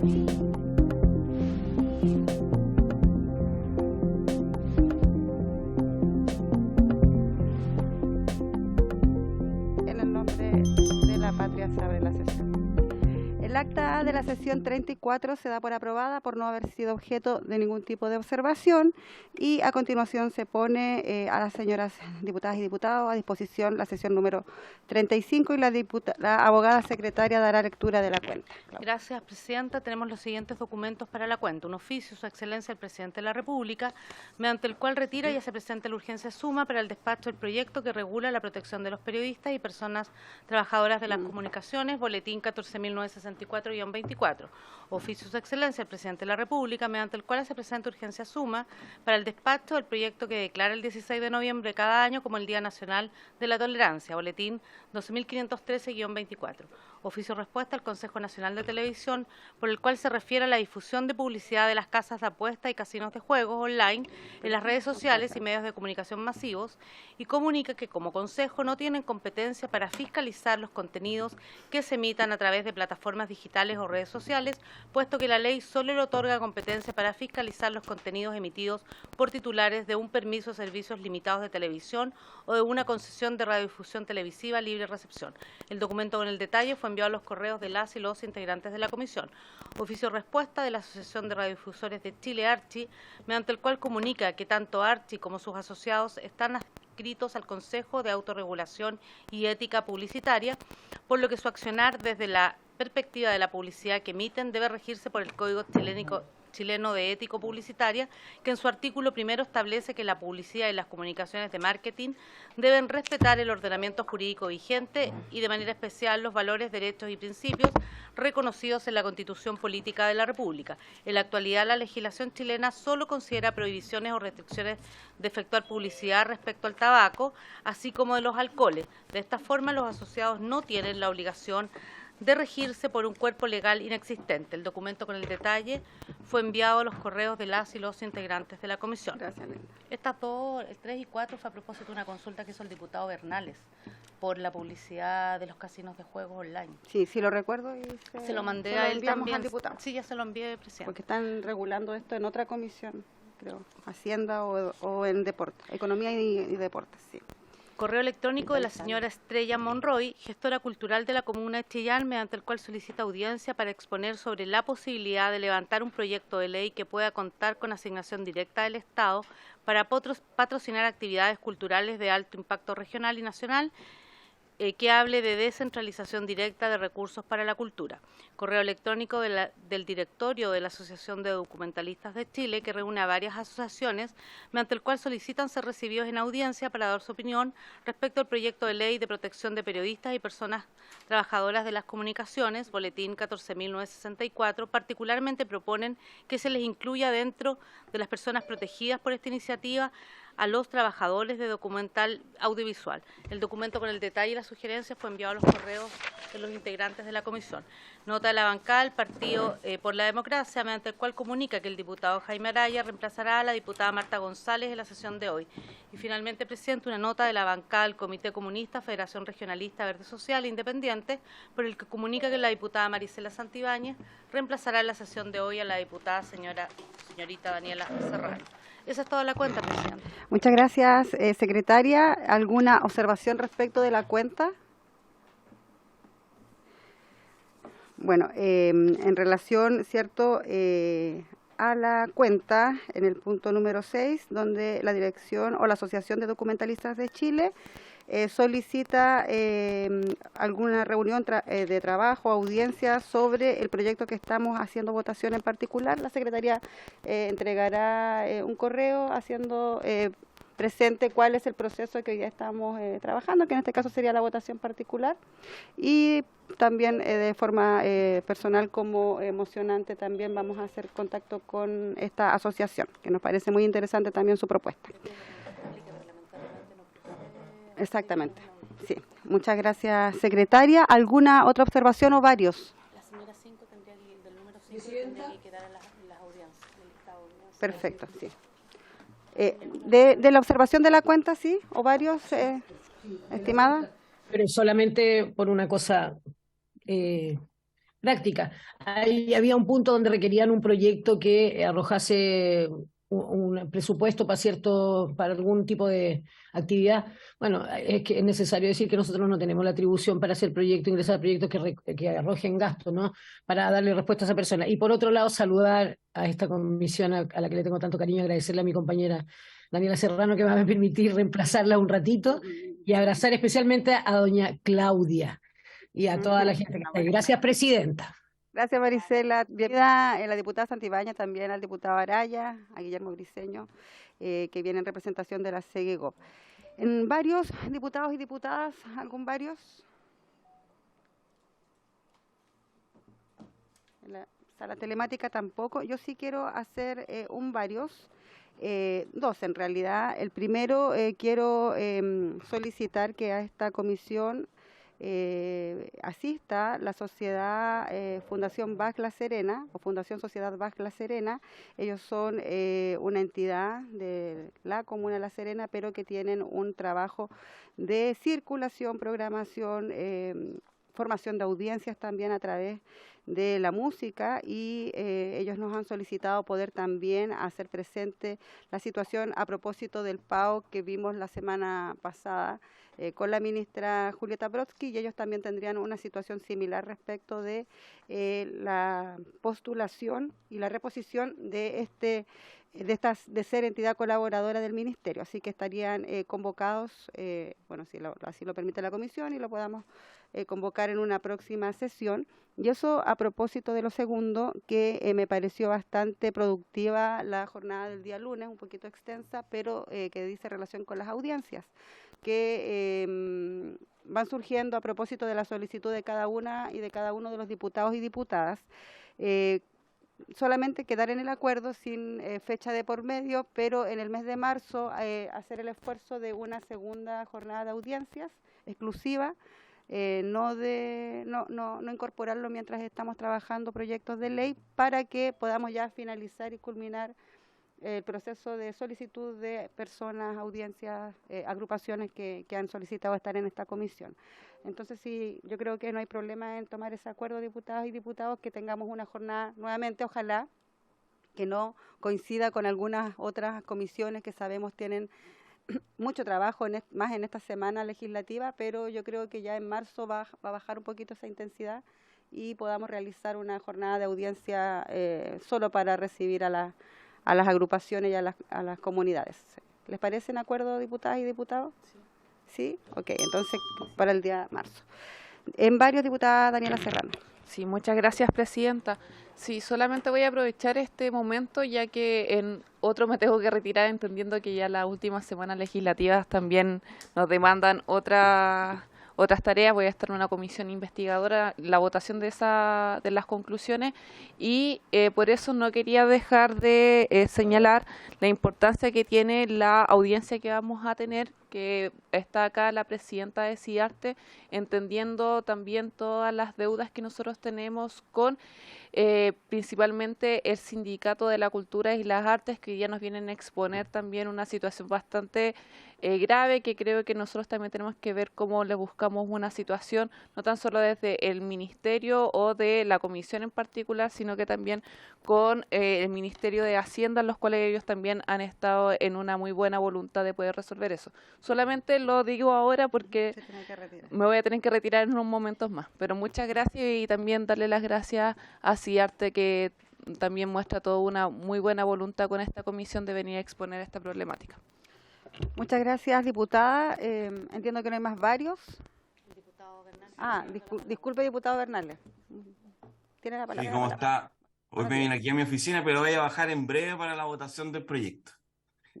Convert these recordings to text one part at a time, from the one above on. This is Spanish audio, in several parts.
En el nombre de la patria se abre la sesión. El acta de la sesión 34 se da por aprobada por no haber sido objeto de ningún tipo de observación y a continuación se pone a las señoras diputadas y diputados a disposición la sesión número 35 y la abogada secretaria dará lectura de la cuenta. Gracias, Presidenta. Tenemos los siguientes documentos para la cuenta. Un oficio, Su Excelencia el Presidente de la República, mediante el cual retira y hace presente la urgencia suma para el despacho del proyecto que regula la protección de los periodistas y personas trabajadoras de las comunicaciones, boletín 14.964-24. Oficio, Su Excelencia el Presidente de la República, mediante el cual hace presente urgencia suma para el despacho del proyecto que declara el 16 de noviembre de cada año como el Día Nacional de la Tolerancia, boletín 12.513-24. Oficio respuesta al Consejo Nacional de Televisión, por el cual se refiere a la difusión de publicidad de las casas de apuesta y casinos de juegos online en las redes sociales y medios de comunicación masivos, y comunica que como Consejo no tienen competencia para fiscalizar los contenidos que se emitan a través de plataformas digitales o redes sociales, puesto que la ley solo le otorga competencia para fiscalizar los contenidos emitidos por titulares de un permiso de servicios limitados de televisión o de una concesión de radiodifusión televisiva libre recepción. El documento con el detalle fue enviado a los correos de las y los integrantes de la comisión. Oficio respuesta de la Asociación de Radiodifusores de Chile, ARCHI, mediante el cual comunica que tanto ARCHI como sus asociados están adscritos al Consejo de Autorregulación y Ética Publicitaria, por lo que su accionar desde la perspectiva de la publicidad que emiten debe regirse por el Código Chileno de Ética Publicitaria, que en su artículo primero establece que la publicidad y las comunicaciones de marketing deben respetar el ordenamiento jurídico vigente y de manera especial los valores, derechos y principios reconocidos en la Constitución Política de la República. En la actualidad, la legislación chilena solo considera prohibiciones o restricciones de efectuar publicidad respecto al tabaco, así como de los alcoholes. De esta forma, los asociados no tienen la obligación de regirse por un cuerpo legal inexistente. El documento con el detalle fue enviado a los correos de las y los integrantes de la comisión. Gracias, Linda. Estas dos, el 3 y 4, fue a propósito de una consulta que hizo el diputado Bernales por la publicidad de los casinos de juegos online. Sí, sí lo recuerdo. Y se lo mandé a él también. Al diputado. Sí, ya se lo envié, Presidente. Porque están regulando esto en otra comisión, creo, Hacienda o en Deportes, Economía y Deportes, sí. Correo electrónico de la señora Estrella Monroy, gestora cultural de la comuna de Chillán, mediante el cual solicita audiencia para exponer sobre la posibilidad de levantar un proyecto de ley que pueda contar con asignación directa del Estado para patrocinar actividades culturales de alto impacto regional y nacional, que hable de descentralización directa de recursos para la cultura. Correo electrónico del directorio de la Asociación de Documentalistas de Chile, que reúne a varias asociaciones, mediante el cual solicitan ser recibidos en audiencia para dar su opinión respecto al proyecto de ley de protección de periodistas y personas trabajadoras de las comunicaciones, boletín 14.964. Particularmente proponen que se les incluya dentro de las personas protegidas por esta iniciativa a los trabajadores de documental audiovisual. El documento con el detalle y las sugerencias fue enviado a los correos de los integrantes de la comisión. Nota de la bancada del Partido por la Democracia, mediante el cual comunica que el diputado Jaime Araya reemplazará a la diputada Marta González en la sesión de hoy. Y finalmente, Presidente, una nota de la bancada del Comité Comunista, Federación Regionalista Verde Social e Independiente, por el que comunica que la diputada Marisela Santibáñez reemplazará en la sesión de hoy a la diputada señorita Daniela Serrano. Esa es toda la cuenta, Presidente. Muchas gracias, secretaria. ¿Alguna observación respecto de la cuenta? Bueno, en relación, ¿cierto?, a la cuenta, en el punto número 6, donde la dirección o la Asociación de Documentalistas de Chile solicita alguna reunión de trabajo, audiencia sobre el proyecto que estamos haciendo votación en particular. La Secretaría entregará un correo haciendo presente cuál es el proceso que hoy ya estamos trabajando, que en este caso sería la votación particular, y también de forma personal como emocionante también vamos a hacer contacto con esta asociación, que nos parece muy interesante también su propuesta. Exactamente, sí. Muchas gracias, secretaria. ¿Alguna otra observación o varios? La señora 5 tendría que, del número 5 tendría que quedar en las audiencias, en el listado de audiencias. Perfecto, sí. De la observación de la cuenta, sí, o varios, estimada. Pero solamente por una cosa práctica. Ahí había un punto donde requerían un proyecto que arrojase un presupuesto para algún tipo de actividad. Bueno, es que es necesario decir que nosotros no tenemos la atribución para hacer proyectos, ingresar proyectos que arrojen gastos, ¿no? Para darle respuesta a esa persona. Y por otro lado, saludar a esta comisión a la que le tengo tanto cariño, agradecerle a mi compañera Daniela Serrano que me va a permitir reemplazarla un ratito y abrazar especialmente a doña Claudia y a toda la gente que está ahí. Gracias, presidenta. Gracias, Marisela. Bienvenida la diputada Santibáñez, también al diputado Araya, a Guillermo Briceño, que viene en representación de la CEGEGOP. En varios diputados y diputadas, ¿algún varios? En la sala telemática tampoco. Yo sí quiero hacer dos en realidad. El primero, quiero solicitar que a esta comisión asista la sociedad Fundación Bach La Serena o Fundación Sociedad Bach La Serena. Ellos son una entidad de la Comuna de La Serena, pero que tienen un trabajo de circulación, programación, formación de audiencias también a través de la música, y ellos nos han solicitado poder también hacer presente la situación a propósito del PAO que vimos la semana pasada con la ministra Julieta Brodsky, y ellos también tendrían una situación similar respecto de la postulación y la reposición de de ser entidad colaboradora del ministerio. Así que estarían convocados, bueno, si así lo permite la comisión, y lo podamos convocar en una próxima sesión. Y eso a propósito de lo segundo, que me pareció bastante productiva la jornada del día lunes, un poquito extensa, pero que dice relación con las audiencias, que van surgiendo a propósito de la solicitud de cada una y de cada uno de los diputados y diputadas. Solamente quedar en el acuerdo sin fecha de por medio, pero en el mes de marzo hacer el esfuerzo de una segunda jornada de audiencias exclusiva, no incorporarlo mientras estamos trabajando proyectos de ley, para que podamos ya finalizar y culminar el proceso de solicitud de personas, audiencias, agrupaciones que han solicitado estar en esta comisión. Entonces, sí, yo creo que no hay problema en tomar ese acuerdo, diputadas y diputados, que tengamos una jornada nuevamente, ojalá que no coincida con algunas otras comisiones que sabemos tienen mucho trabajo más en esta semana legislativa, pero yo creo que ya en marzo va a bajar un poquito esa intensidad y podamos realizar una jornada de audiencia solo para recibir a las agrupaciones y a las comunidades. ¿Les parece en acuerdo, diputadas y diputados? Sí. ¿Sí? Ok, entonces para el día de marzo. En varios, diputada Daniela Serrano. Sí, muchas gracias, presidenta. Sí, solamente voy a aprovechar este momento, ya que en otro me tengo que retirar, entendiendo que ya las últimas semanas legislativas también nos demandan otras tareas. Voy a estar en una comisión investigadora, la votación de las conclusiones, y por eso no quería dejar de señalar la importancia que tiene la audiencia que vamos a tener, que está acá la presidenta de CIARTE, entendiendo también todas las deudas que nosotros tenemos con principalmente el Sindicato de la Cultura y las Artes, que ya nos vienen a exponer también una situación bastante grave, que creo que nosotros también tenemos que ver cómo le buscamos una situación, no tan solo desde el Ministerio o de la Comisión en particular, sino que también con el Ministerio de Hacienda, los cuales ellos también han estado en una muy buena voluntad de poder resolver eso. Solamente lo digo ahora porque me voy a tener que retirar en unos momentos más, pero muchas gracias, y también darle las gracias a CIARTE, que también muestra toda una muy buena voluntad con esta comisión de venir a exponer esta problemática. Muchas gracias, diputada. Entiendo que no hay más varios. Disculpe, diputado Bernales. Tiene la palabra. Sí, ¿cómo está? Hoy me vine aquí a mi oficina, pero voy a bajar en breve para la votación del proyecto.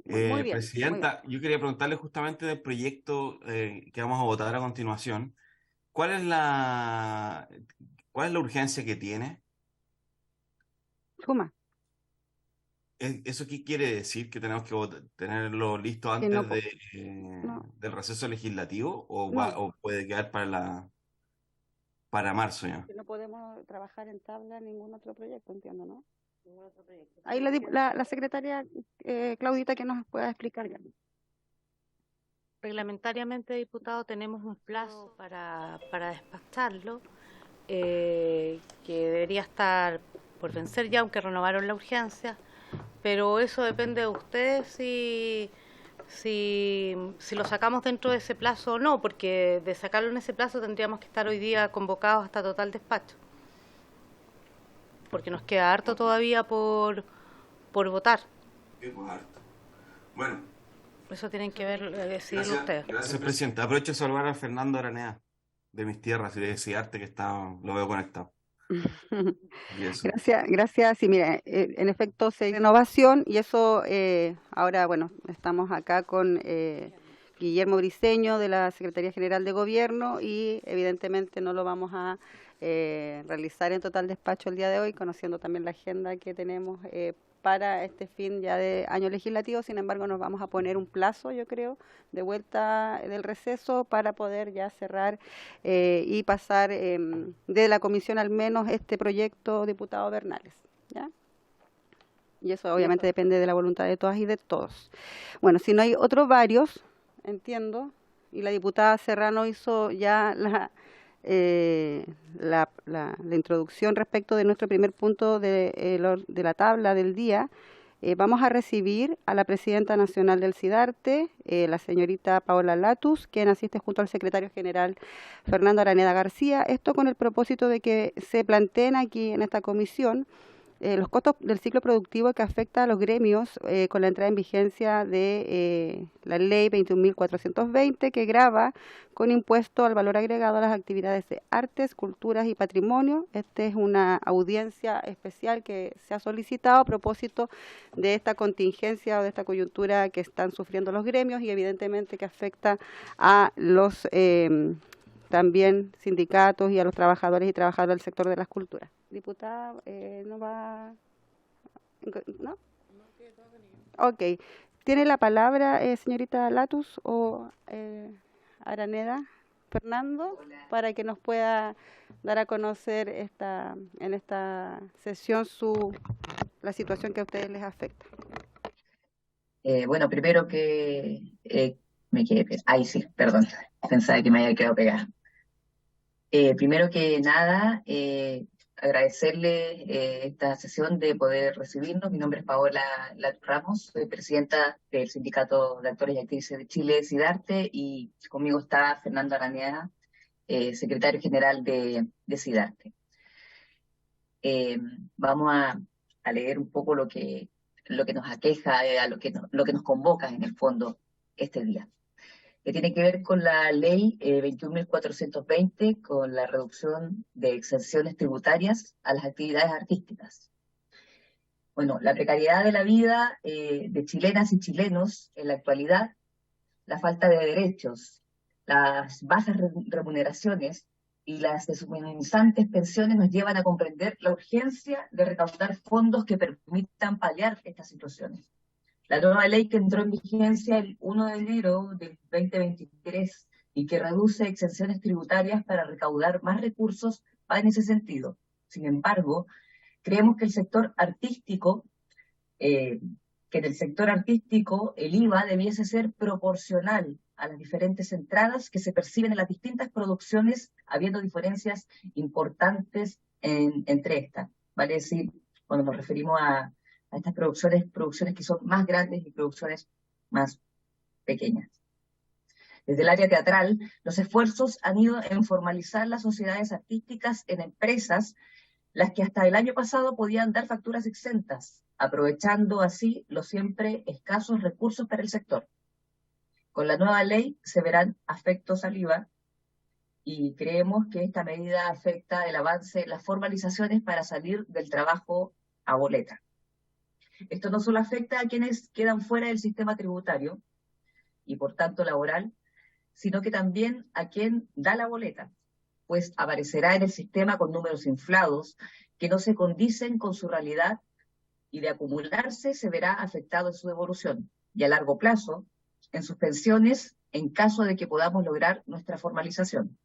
Muy bien, Presidenta, muy bien. yo quería preguntarle justamente del proyecto que vamos a votar a continuación. ¿Cuál es la urgencia que tiene? Suma. ¿Eso qué quiere decir? ¿Que tenemos que tenerlo listo Que antes no, no, del receso legislativo no, o puede quedar para marzo ya? que no podemos trabajar en tabla ningún otro proyecto, entiendo, ¿no? Ningún otro proyecto. Ahí la secretaria Claudita que nos pueda explicar ya. Reglamentariamente, diputado, tenemos un plazo para despacharlo, que debería estar por vencer ya, aunque renovaron la urgencia, pero eso depende de ustedes si lo sacamos dentro de ese plazo o no, porque de sacarlo en ese plazo tendríamos que estar hoy día convocados hasta total despacho, porque nos queda harto todavía por votar. Harto. Bueno, Eso tienen que ver, decidirlo ustedes. gracias, presidente. Aprovecho de saludar a Fernando Aranea, de mis tierras y de Cidarte, que lo veo conectado. Y eso. Gracias. Sí, mira, en efecto, se renovación y eso, ahora, bueno, estamos acá con Guillermo Briceño de la Secretaría General de Gobierno y evidentemente no lo vamos a realizar en total despacho el día de hoy, conociendo también la agenda que tenemos para este fin ya de año legislativo. Sin embargo, nos vamos a poner un plazo, yo creo, de vuelta del receso para poder ya cerrar y pasar de la comisión al menos este proyecto, diputado Bernales, ¿ya? Y eso obviamente depende de la voluntad de todas y de todos. Bueno, si no hay otros varios, entiendo, y la diputada Serrano hizo ya la introducción respecto de nuestro primer punto de la tabla del día. Vamos a recibir a la presidenta nacional del Cidarte, la señorita Paola Latus, quien asiste junto al secretario general Fernando Araneda García. Esto con el propósito de que se planteen aquí en esta comisión los costos del ciclo productivo que afecta a los gremios con la entrada en vigencia de la ley 21.420, que grava con impuesto al valor agregado a las actividades de artes, culturas y patrimonio. Esta es una audiencia especial que se ha solicitado a propósito de esta contingencia o de esta coyuntura que están sufriendo los gremios y evidentemente que afecta a los también sindicatos y a los trabajadores y trabajadoras del sector de las culturas. Diputada, ¿no va? ¿No? Ok. ¿Tiene la palabra señorita Latus o Araneda Fernando para que nos pueda dar a conocer en esta sesión la situación que a ustedes les afecta? Bueno, primero que me quedé... Ahí sí, perdón, pensaba que me había quedado pegada. Primero que nada, agradecerle esta sesión de poder recibirnos. Mi nombre es Paola Latus Ramos, soy presidenta del Sindicato de Actores y Actrices de Chile, Cidarte, y conmigo está Fernando Araneda, secretario general de Cidarte. Vamos a leer un poco lo que nos aqueja, lo que nos convoca en el fondo este día, que tiene que ver con la ley 21.420, con la reducción de exenciones tributarias a las actividades artísticas. Bueno, la precariedad de la vida de chilenas y chilenos en la actualidad, la falta de derechos, las bajas remuneraciones y las deshumanizantes pensiones nos llevan a comprender la urgencia de recaudar fondos que permitan paliar estas situaciones. La nueva ley que entró en vigencia el 1 de enero del 2023 y que reduce exenciones tributarias para recaudar más recursos va en ese sentido. Sin embargo, creemos que el sector artístico, el IVA debiese ser proporcional a las diferentes entradas que se perciben en las distintas producciones, habiendo diferencias importantes entre estas. Vale decir, cuando nos referimos a estas producciones que son más grandes y producciones más pequeñas. Desde el área teatral, los esfuerzos han ido en formalizar las sociedades artísticas en empresas, las que hasta el año pasado podían dar facturas exentas, aprovechando así los siempre escasos recursos para el sector. Con la nueva ley se verán afectos al IVA y creemos que esta medida afecta el avance, las formalizaciones para salir del trabajo a boleta. Esto no solo afecta a quienes quedan fuera del sistema tributario y por tanto laboral, sino que también a quien da la boleta, pues aparecerá en el sistema con números inflados que no se condicen con su realidad y de acumularse se verá afectado en su devolución y a largo plazo en sus pensiones en caso de que podamos lograr nuestra formalización.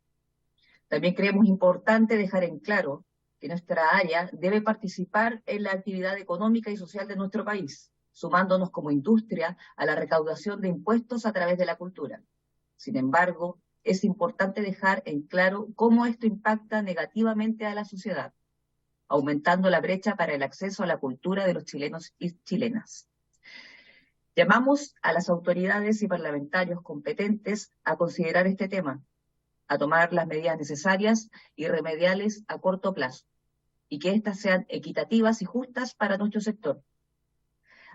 También creemos importante dejar en claro que nuestra área debe participar en la actividad económica y social de nuestro país, sumándonos como industria a la recaudación de impuestos a través de la cultura. Sin embargo, es importante dejar en claro cómo esto impacta negativamente a la sociedad, aumentando la brecha para el acceso a la cultura de los chilenos y chilenas. Llamamos a las autoridades y parlamentarios competentes a considerar este tema, a tomar las medidas necesarias y remediales a corto plazo, y que éstas sean equitativas y justas para nuestro sector.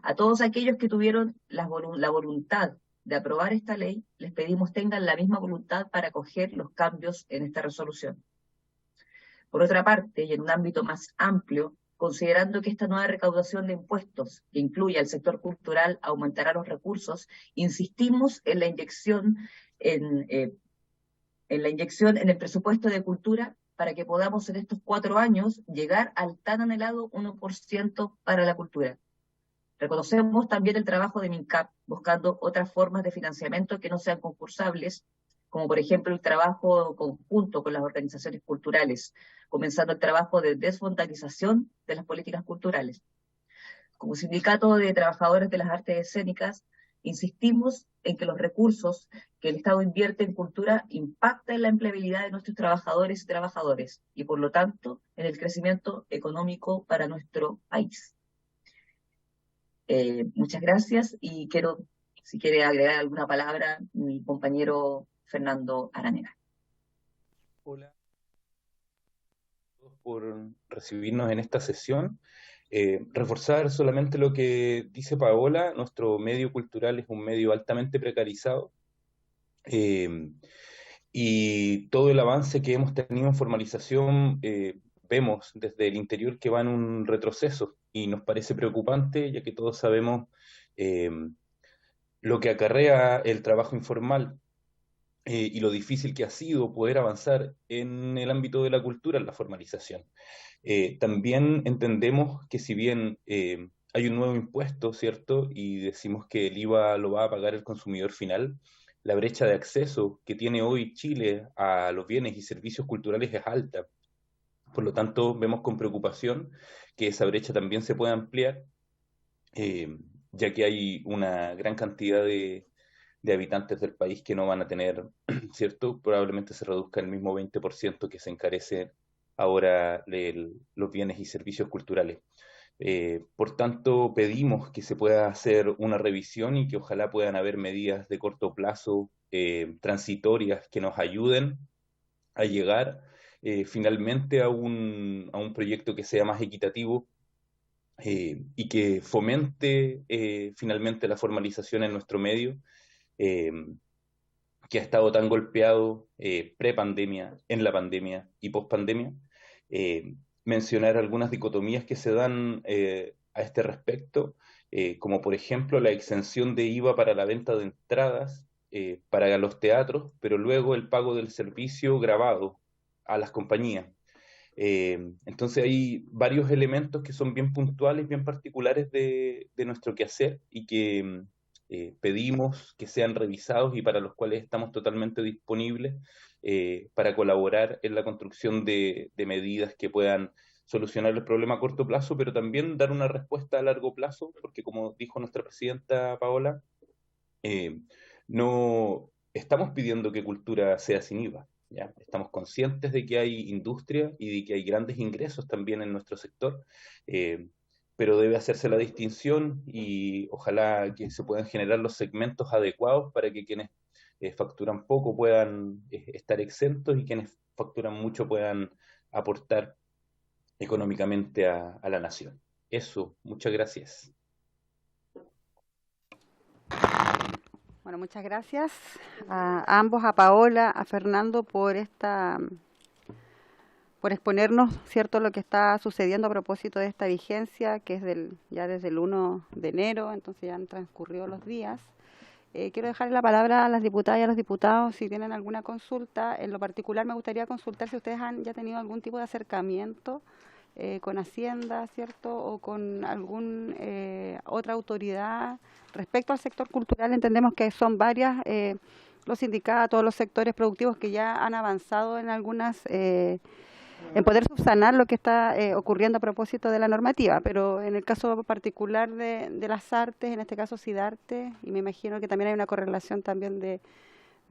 A todos aquellos que tuvieron la voluntad de aprobar esta ley, les pedimos tengan la misma voluntad para acoger los cambios en esta resolución. Por otra parte, y en un ámbito más amplio, considerando que esta nueva recaudación de impuestos, que incluye al sector cultural, aumentará los recursos, insistimos en la inyección en el presupuesto de cultura para que podamos en estos 4 años llegar al tan anhelado 1% para la cultura. Reconocemos también el trabajo de MINCAP, buscando otras formas de financiamiento que no sean concursables, como por ejemplo el trabajo conjunto con las organizaciones culturales, comenzando el trabajo de desfondalización de las políticas culturales. Como Sindicato de Trabajadores de las Artes Escénicas, insistimos en que los recursos que el Estado invierte en cultura impactan en la empleabilidad de nuestros trabajadores y trabajadoras, y por lo tanto en el crecimiento económico para nuestro país. Muchas gracias, y si quiere agregar alguna palabra, mi compañero Fernando Araneda. Hola a todos por recibirnos en esta sesión. Reforzar solamente lo que dice Paola, nuestro medio cultural es un medio altamente precarizado, y todo el avance que hemos tenido en formalización vemos desde el interior que va en un retroceso, y nos parece preocupante, ya que todos sabemos lo que acarrea el trabajo informal y lo difícil que ha sido poder avanzar en el ámbito de la cultura en la formalización. También entendemos que si bien hay un nuevo impuesto, ¿cierto? Y decimos que el IVA lo va a pagar el consumidor final, la brecha de acceso que tiene hoy Chile a los bienes y servicios culturales es alta. Por lo tanto, vemos con preocupación que esa brecha también se pueda ampliar, ya que hay una gran cantidad de habitantes del país que no van a tener, ¿cierto? Probablemente se reduzca el mismo 20% que se encarece ahora los bienes y servicios culturales. Por tanto, pedimos que se pueda hacer una revisión y que ojalá puedan haber medidas de corto plazo, transitorias, que nos ayuden a llegar finalmente a un proyecto que sea más equitativo y que fomente finalmente la formalización en nuestro medio, que ha estado tan golpeado pre-pandemia, en la pandemia y post-pandemia. Mencionar algunas dicotomías que se dan a este respecto, como por ejemplo la exención de IVA para la venta de entradas para los teatros, pero luego el pago del servicio grabado a las compañías. Entonces hay varios elementos que son bien puntuales, bien particulares de nuestro quehacer, y que pedimos que sean revisados y para los cuales estamos totalmente disponibles para colaborar en la construcción de medidas que puedan solucionar el problema a corto plazo, pero también dar una respuesta a largo plazo, porque como dijo nuestra presidenta Paola, no estamos pidiendo que cultura sea sin IVA. ¿Ya? Estamos conscientes de que hay industria y de que hay grandes ingresos también en nuestro sector, pero debe hacerse la distinción y ojalá que se puedan generar los segmentos adecuados para que quienes facturan poco puedan estar exentos y quienes facturan mucho puedan aportar económicamente a la nación. Eso, muchas gracias. Bueno, muchas gracias a ambos, a Paola, a Fernando, por exponernos, cierto, lo que está sucediendo a propósito de esta vigencia, que es ya desde el 1 de enero, entonces ya han transcurrido los días. Quiero dejar la palabra a las diputadas y a los diputados si tienen alguna consulta. En lo particular me gustaría consultar si ustedes han ya tenido algún tipo de acercamiento con Hacienda, ¿cierto? O con algún otra autoridad respecto al sector cultural. Entendemos que son varias los sindicatos, los sectores productivos que ya han avanzado en en poder subsanar lo que está ocurriendo a propósito de la normativa, pero en el caso particular de las artes, en este caso SIDARTE, y me imagino que también hay una correlación también de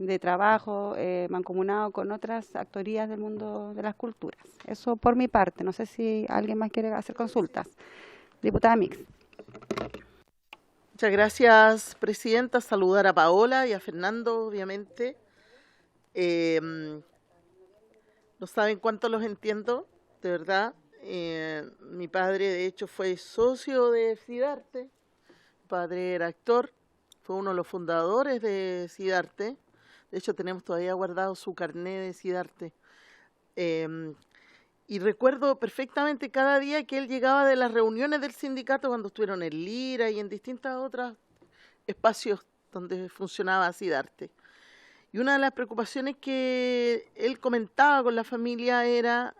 de trabajo mancomunado con otras actorías del mundo de las culturas. Eso por mi parte. No sé si alguien más quiere hacer consultas. Diputada Mix. Muchas gracias, presidenta. Saludar a Paola y a Fernando, obviamente. No saben cuánto los entiendo, de verdad. Mi padre, de hecho, fue socio de Sidarte. Mi padre era actor, fue uno de los fundadores de Sidarte. De hecho, tenemos todavía guardado su carné de Sidarte. Y recuerdo perfectamente cada día que él llegaba de las reuniones del sindicato cuando estuvieron en Lira y en distintos otros espacios donde funcionaba Sidarte. Y una de las preocupaciones que él comentaba con la familia era,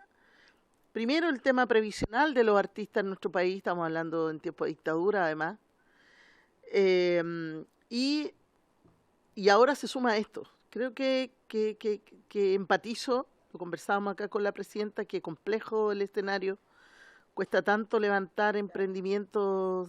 primero, el tema previsional de los artistas en nuestro país, estamos hablando en tiempo de dictadura además, y ahora se suma esto. Creo que empatizo, lo conversábamos acá con la presidenta, que complejo el escenario, cuesta tanto levantar emprendimientos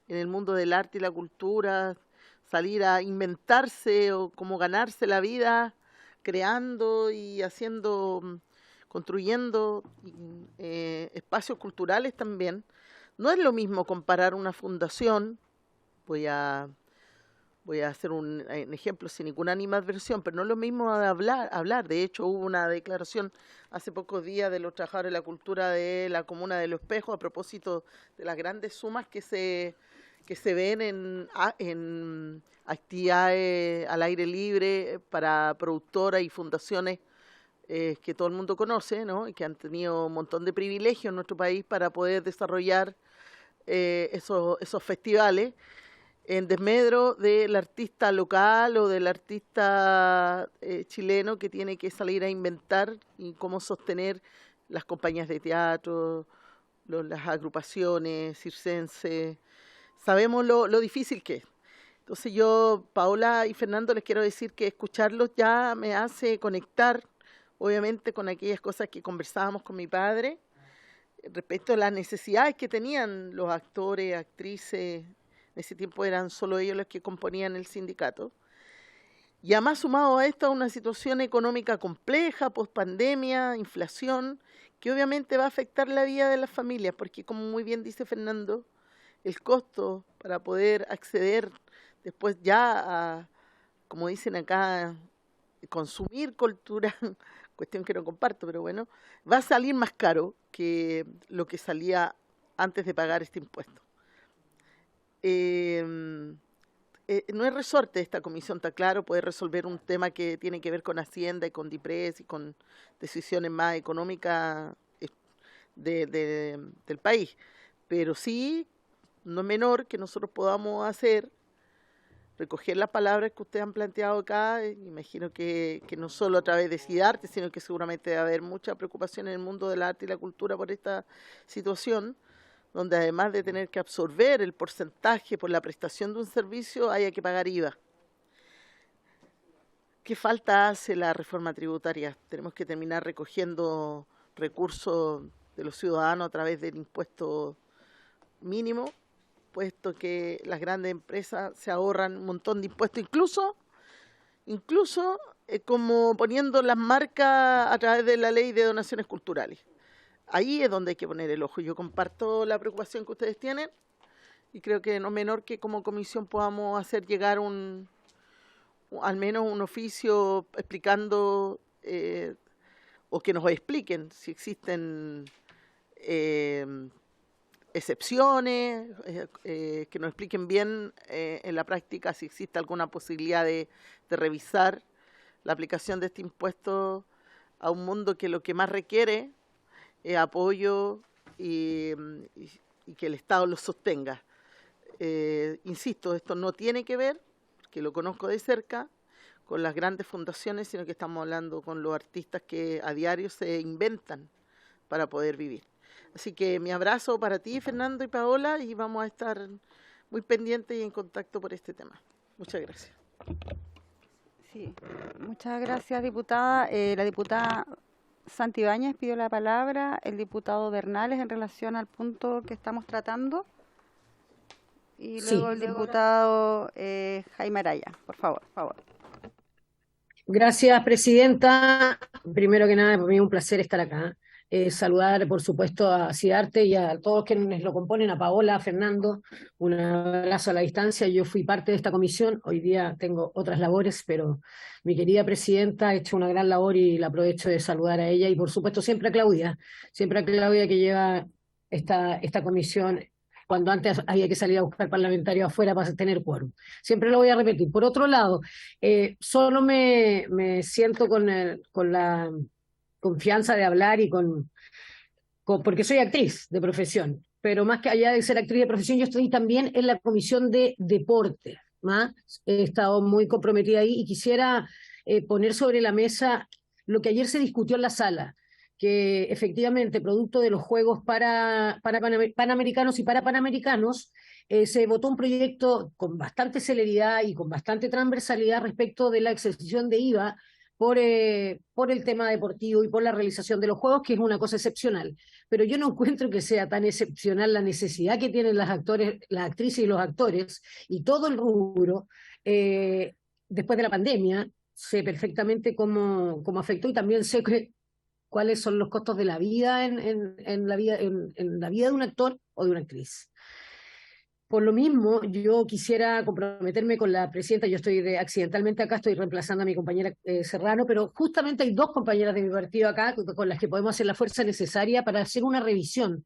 en el mundo del arte y la cultura, salir a inventarse o cómo ganarse la vida creando y haciendo, construyendo espacios culturales también. No es lo mismo comparar una fundación, voy a hacer un ejemplo sin ninguna animadversión, pero no es lo mismo de hablar. De hecho, hubo una declaración hace pocos días de los trabajadores de la cultura de la comuna de Los Espejos a propósito de las grandes sumas que se ven en actividades al aire libre para productoras y fundaciones que todo el mundo conoce, ¿no? Y que han tenido un montón de privilegios en nuestro país para poder desarrollar esos festivales, en desmedro del artista local o del artista chileno que tiene que salir a inventar y cómo sostener las compañías de teatro, las agrupaciones circenses. Sabemos lo difícil que es. Entonces yo, Paola y Fernando, les quiero decir que escucharlos ya me hace conectar, obviamente, con aquellas cosas que conversábamos con mi padre respecto a las necesidades que tenían los actores, actrices. En ese tiempo eran solo ellos los que componían el sindicato. Y además, sumado a esto, a una situación económica compleja, pospandemia, inflación, que obviamente va a afectar la vida de las familias, porque como muy bien dice Fernando, el costo para poder acceder después ya a, como dicen acá, consumir cultura, cuestión que no comparto, pero bueno, va a salir más caro que lo que salía antes de pagar este impuesto. No es resorte esta comisión, está claro, puede resolver un tema que tiene que ver con Hacienda y con DIPRES y con decisiones más económicas del país, pero sí, no es menor que nosotros podamos hacer, recoger las palabras que ustedes han planteado acá. Imagino que no solo a través de Sidarte, sino que seguramente va a haber mucha preocupación en el mundo del arte y la cultura por esta situación, donde además de tener que absorber el porcentaje por la prestación de un servicio, haya que pagar IVA. ¿Qué falta hace la reforma tributaria? Tenemos que terminar recogiendo recursos de los ciudadanos a través del impuesto mínimo, puesto que las grandes empresas se ahorran un montón de impuestos, incluso como poniendo las marcas a través de la ley de donaciones culturales. Ahí es donde hay que poner el ojo. Yo comparto la preocupación que ustedes tienen y creo que no es menor que como comisión podamos hacer llegar al menos un oficio explicando o que nos expliquen si existen excepciones, que nos expliquen bien en la práctica si existe alguna posibilidad de revisar la aplicación de este impuesto a un mundo que lo que más requiere apoyo y que el Estado lo sostenga. Insisto, esto no tiene que ver, que lo conozco de cerca, con las grandes fundaciones, sino que estamos hablando con los artistas que a diario se inventan para poder vivir. Así que mi abrazo para ti, Fernando y Paola, y vamos a estar muy pendientes y en contacto por este tema. Muchas gracias. Sí, muchas gracias, diputada. La diputada Santibáñez pidió la palabra, el diputado Bernales en relación al punto que estamos tratando y luego el diputado Jaime Araya, por favor. Gracias, presidenta. Primero que nada, para mí es un placer estar acá. Saludar, por supuesto, a Siddhartha y a todos quienes lo componen, a Paola, a Fernando. Un abrazo a la distancia. Yo fui parte de esta comisión. Hoy día tengo otras labores, pero mi querida presidenta ha hecho una gran labor y la aprovecho de saludar a ella. Y, por supuesto, siempre a Claudia que lleva esta comisión cuando antes había que salir a buscar parlamentarios afuera para tener quórum. Siempre lo voy a repetir. Por otro lado, solo me siento con la confianza de hablar y porque soy actriz de profesión, pero más que allá de ser actriz de profesión, yo estoy también en la comisión de deporte, ¿no? He estado muy comprometida ahí y quisiera poner sobre la mesa lo que ayer se discutió en la sala, que efectivamente, producto de los Juegos para Panamericanos y para Panamericanos, se votó un proyecto con bastante celeridad y con bastante transversalidad respecto de la exención de IVA por el tema deportivo y por la realización de los Juegos, que es una cosa excepcional. Pero yo no encuentro que sea tan excepcional la necesidad que tienen las actrices y los actores y todo el rubro después de la pandemia. Sé perfectamente cómo afectó y también sé cuáles son los costos de la vida en la vida de un actor o de una actriz. Por lo mismo, yo quisiera comprometerme con la presidenta. Yo estoy accidentalmente acá, estoy reemplazando a mi compañera Serrano, pero justamente hay dos compañeras de mi partido acá con las que podemos hacer la fuerza necesaria para hacer una revisión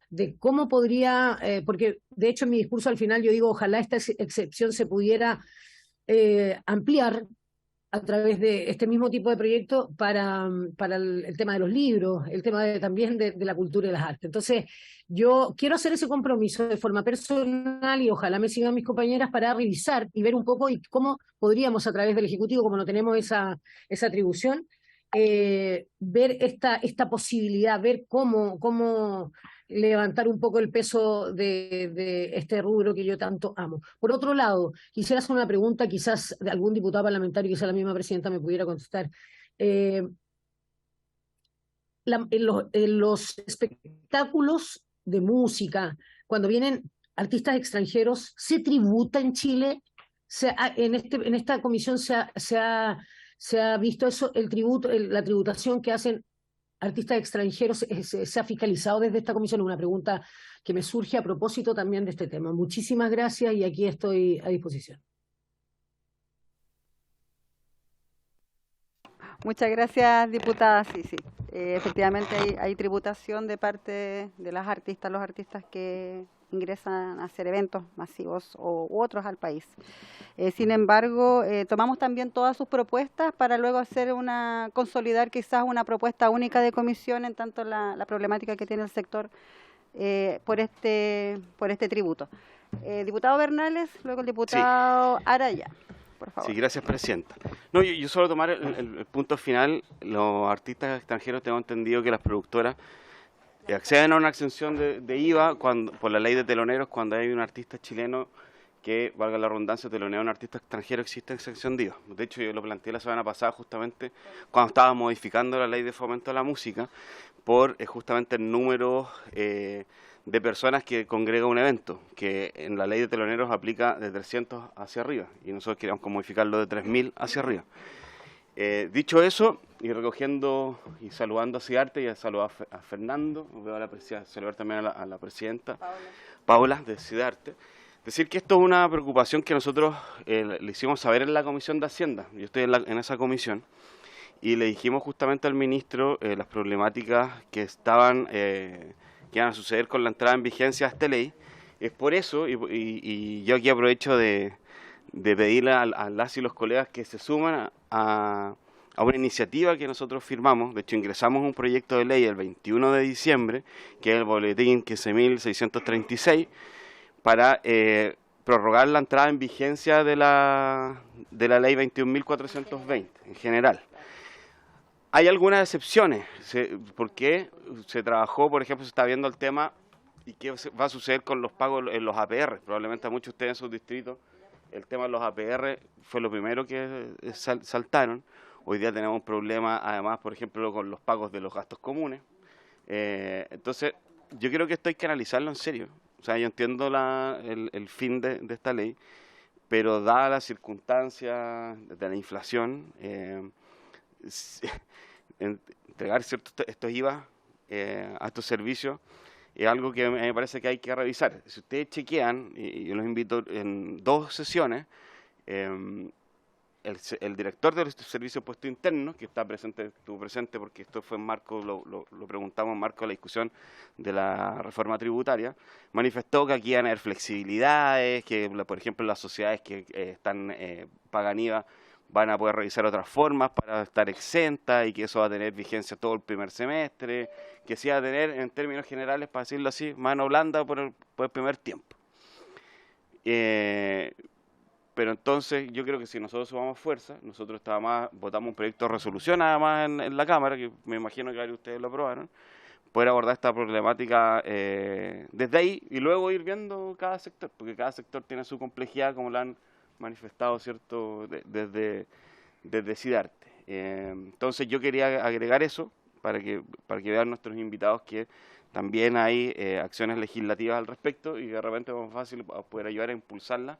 de cómo podría, porque de hecho en mi discurso al final yo digo, ojalá esta excepción se pudiera ampliar a través de este mismo tipo de proyecto para el tema de los libros, el tema también de la cultura y las artes. Entonces, yo quiero hacer ese compromiso de forma personal y ojalá me sigan mis compañeras para revisar y ver un poco y cómo podríamos a través del Ejecutivo, como no tenemos esa atribución, ver esta posibilidad, ver cómo levantar un poco el peso de este rubro que yo tanto amo. Por otro lado, quisiera hacer una pregunta, quizás de algún diputado parlamentario, quizás la misma presidenta me pudiera contestar. En los espectáculos de música, cuando vienen artistas extranjeros, ¿se tributa en Chile? En esta comisión se ha visto eso, el tributo, la tributación que hacen artistas extranjeros, se ha fiscalizado desde esta comisión. Una pregunta que me surge a propósito también de este tema. Muchísimas gracias y aquí estoy a disposición. Muchas gracias, diputada. Sí, sí. Efectivamente hay tributación de parte de las artistas, los artistas que ingresan a hacer eventos masivos u otros al país. Sin embargo, tomamos también todas sus propuestas para luego consolidar quizás una propuesta única de comisión en tanto la problemática que tiene el sector por este tributo. Diputado Bernales, luego el diputado Araya. Por favor. Sí, gracias, presidenta. No, yo solo tomar el punto final. Los artistas extranjeros, tengo entendido que las productoras acceden a una exención de IVA por la ley de teloneros cuando hay un artista chileno que, valga la redundancia, telonea a un artista extranjero, existe exención de IVA. De hecho, yo lo planteé la semana pasada justamente cuando estaba modificando la ley de fomento a la música por justamente el número de personas que congrega un evento, que en la ley de teloneros aplica de 300 hacia arriba, y nosotros queríamos modificarlo de 3.000 hacia arriba. Dicho eso, y recogiendo y saludando a Siddhartha y a saludar a Fernando, veo saludar también a la presidenta Paola de Siddhartha, decir que esto es una preocupación que nosotros le hicimos saber en la Comisión de Hacienda. Yo estoy en esa comisión, y le dijimos justamente al ministro las problemáticas que iban a suceder con la entrada en vigencia de esta ley. Es por eso, y yo aquí aprovecho de pedirle a las y los colegas que se suman a una iniciativa que nosotros firmamos. De hecho, ingresamos un proyecto de ley el 21 de diciembre, que es el boletín 15.636, para prorrogar la entrada en vigencia de la ley 21.420 en general. Hay algunas excepciones, porque se trabajó, por ejemplo, se está viendo el tema y qué va a suceder con los pagos en los APR. Probablemente a muchos de ustedes en sus distritos el tema de los APR fue lo primero que saltaron. Hoy día tenemos un problema, además, por ejemplo, con los pagos de los gastos comunes. Entonces, yo creo que esto hay que analizarlo en serio. O sea, yo entiendo el fin de esta ley, pero dadas las circunstancias de la inflación, entregar estos IVA a estos servicios es algo que me parece que hay que revisar. Si ustedes chequean, y yo los invito en 2 sesiones, el director de los servicios de impuestos internos, que estuvo presente porque esto fue en marco, lo preguntamos en marco de la discusión de la reforma tributaria, manifestó que aquí iban a haber flexibilidades, que por ejemplo las sociedades que pagan IVA van a poder revisar otras formas para estar exentas y que eso va a tener vigencia todo el primer semestre, que sí va a tener, en términos generales, para decirlo así, mano blanda por el primer tiempo. Pero entonces yo creo que si nosotros sumamos fuerza, nosotros votamos un proyecto de resolución además en la Cámara, que me imagino que varios de ustedes lo aprobaron, poder abordar esta problemática desde ahí y luego ir viendo cada sector, porque cada sector tiene su complejidad, como lo han manifestado, ¿cierto?, desde SIDARTE. Entonces yo quería agregar eso para que vean nuestros invitados que también hay acciones legislativas al respecto y que de repente es más fácil poder ayudar a impulsarlas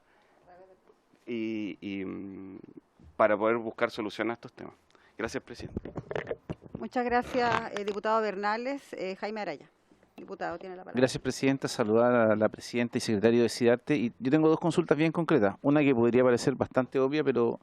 y para poder buscar soluciones a estos temas. Gracias, presidente. Muchas gracias, diputado Bernales. Jaime Araya, diputado, tiene la palabra. Gracias, presidenta. Saludar a la presidenta y secretario de SIDARTE. Y yo tengo 2 consultas bien concretas. Una que podría parecer bastante obvia, pero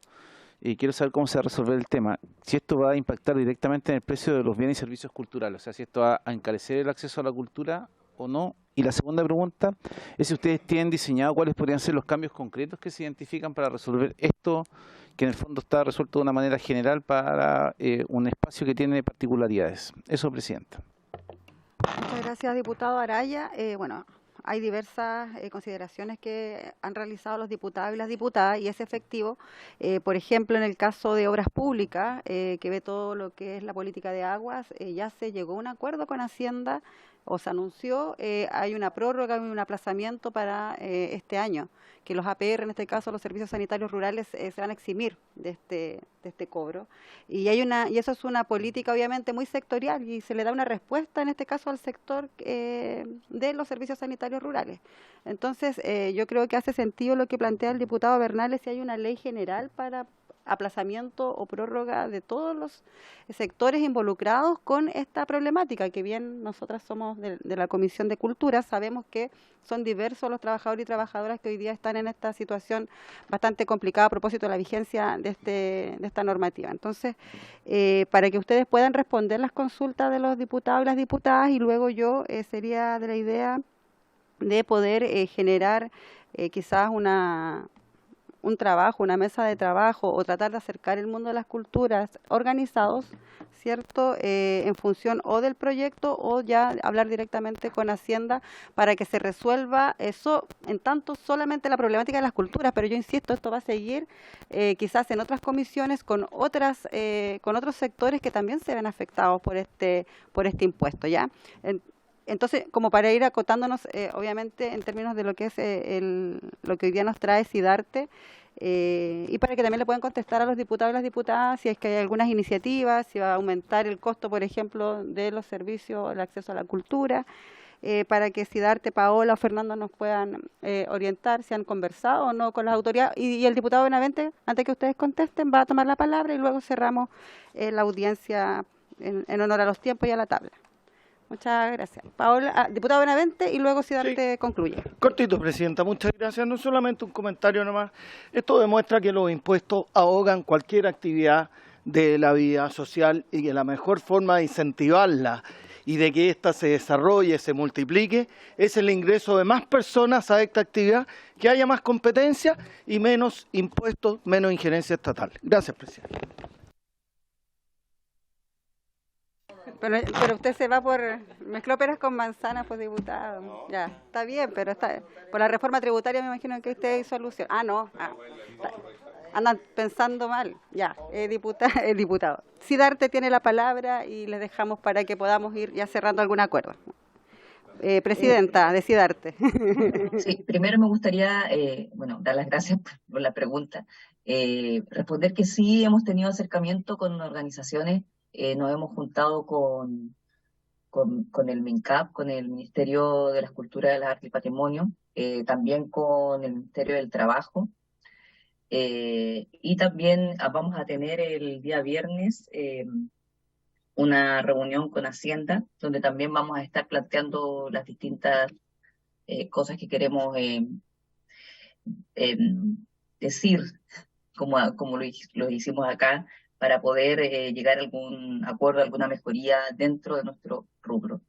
quiero saber cómo se va a resolver el tema. Si esto va a impactar directamente en el precio de los bienes y servicios culturales, o sea, si esto va a encarecer el acceso a la cultura o no. Y la segunda pregunta es si ustedes tienen diseñado cuáles podrían ser los cambios concretos que se identifican para resolver esto, que en el fondo está resuelto de una manera general para un espacio que tiene particularidades. Eso, presidenta. Muchas gracias, diputado Araya. Bueno, hay diversas consideraciones que han realizado los diputados y las diputadas y es efectivo. Por ejemplo, en el caso de obras públicas, que ve todo lo que es la política de aguas, ya se llegó a un acuerdo con Hacienda o se anunció, hay una prórroga y un aplazamiento para este año, que los APR, en este caso los servicios sanitarios rurales, se van a eximir de este cobro. Y eso es una política obviamente muy sectorial y se le da una respuesta en este caso al sector de los servicios sanitarios rurales. Entonces, yo creo que hace sentido lo que plantea el diputado Bernales, si hay una ley general para aplazamiento o prórroga de todos los sectores involucrados con esta problemática, que bien nosotras somos de la Comisión de Cultura, sabemos que son diversos los trabajadores y trabajadoras que hoy día están en esta situación bastante complicada a propósito de la vigencia de esta normativa. Entonces, para que ustedes puedan responder las consultas de los diputados y las diputadas, y luego yo sería de la idea de poder generar quizás un trabajo, una mesa de trabajo o tratar de acercar el mundo de las culturas organizados, ¿cierto?, en función o del proyecto o ya hablar directamente con Hacienda para que se resuelva eso, en tanto solamente la problemática de las culturas, pero yo insisto, esto va a seguir quizás en otras comisiones con otros sectores que también se ven afectados por este impuesto, ¿ya? Entonces, como para ir acotándonos, obviamente, en términos de lo que es lo que hoy día nos trae SIDARTE, y para que también le puedan contestar a los diputados y las diputadas si es que hay algunas iniciativas, si va a aumentar el costo, por ejemplo, de los servicios, el acceso a la cultura, para que SIDARTE, Paola o Fernando nos puedan orientar si han conversado o no con las autoridades. Y el diputado Benavente, antes que ustedes contesten, va a tomar la palabra y luego cerramos la audiencia en honor a los tiempos y a la tabla. Muchas gracias. Paola, diputado Benavente, y luego SIDARTE concluye. Cortito, presidenta, muchas gracias. No solamente un comentario nomás. Esto demuestra que los impuestos ahogan cualquier actividad de la vida social y que la mejor forma de incentivarla y de que ésta se desarrolle, se multiplique, es el ingreso de más personas a esta actividad, que haya más competencia y menos impuestos, menos injerencia estatal. Gracias, presidenta. Pero usted se va mezcló peras con manzanas, pues, diputado. No. Ya, está bien, pero por la reforma tributaria me imagino que usted hizo alusión. Andan pensando mal. Ya, diputado. SIDARTE tiene la palabra y les dejamos para que podamos ir ya cerrando algún acuerdo. Presidenta de SIDARTE. Sí, primero me gustaría, dar las gracias por la pregunta. Responder que sí hemos tenido acercamiento con organizaciones. Nos hemos juntado con el MINCAP, con el Ministerio de las Culturas, de las Artes y Patrimonio, también con el Ministerio del Trabajo, Y también vamos a tener el día viernes una reunión con Hacienda, donde también vamos a estar planteando las distintas cosas que queremos decir, como lo hicimos acá, para poder llegar a algún acuerdo, alguna mejoría dentro de nuestro rubro.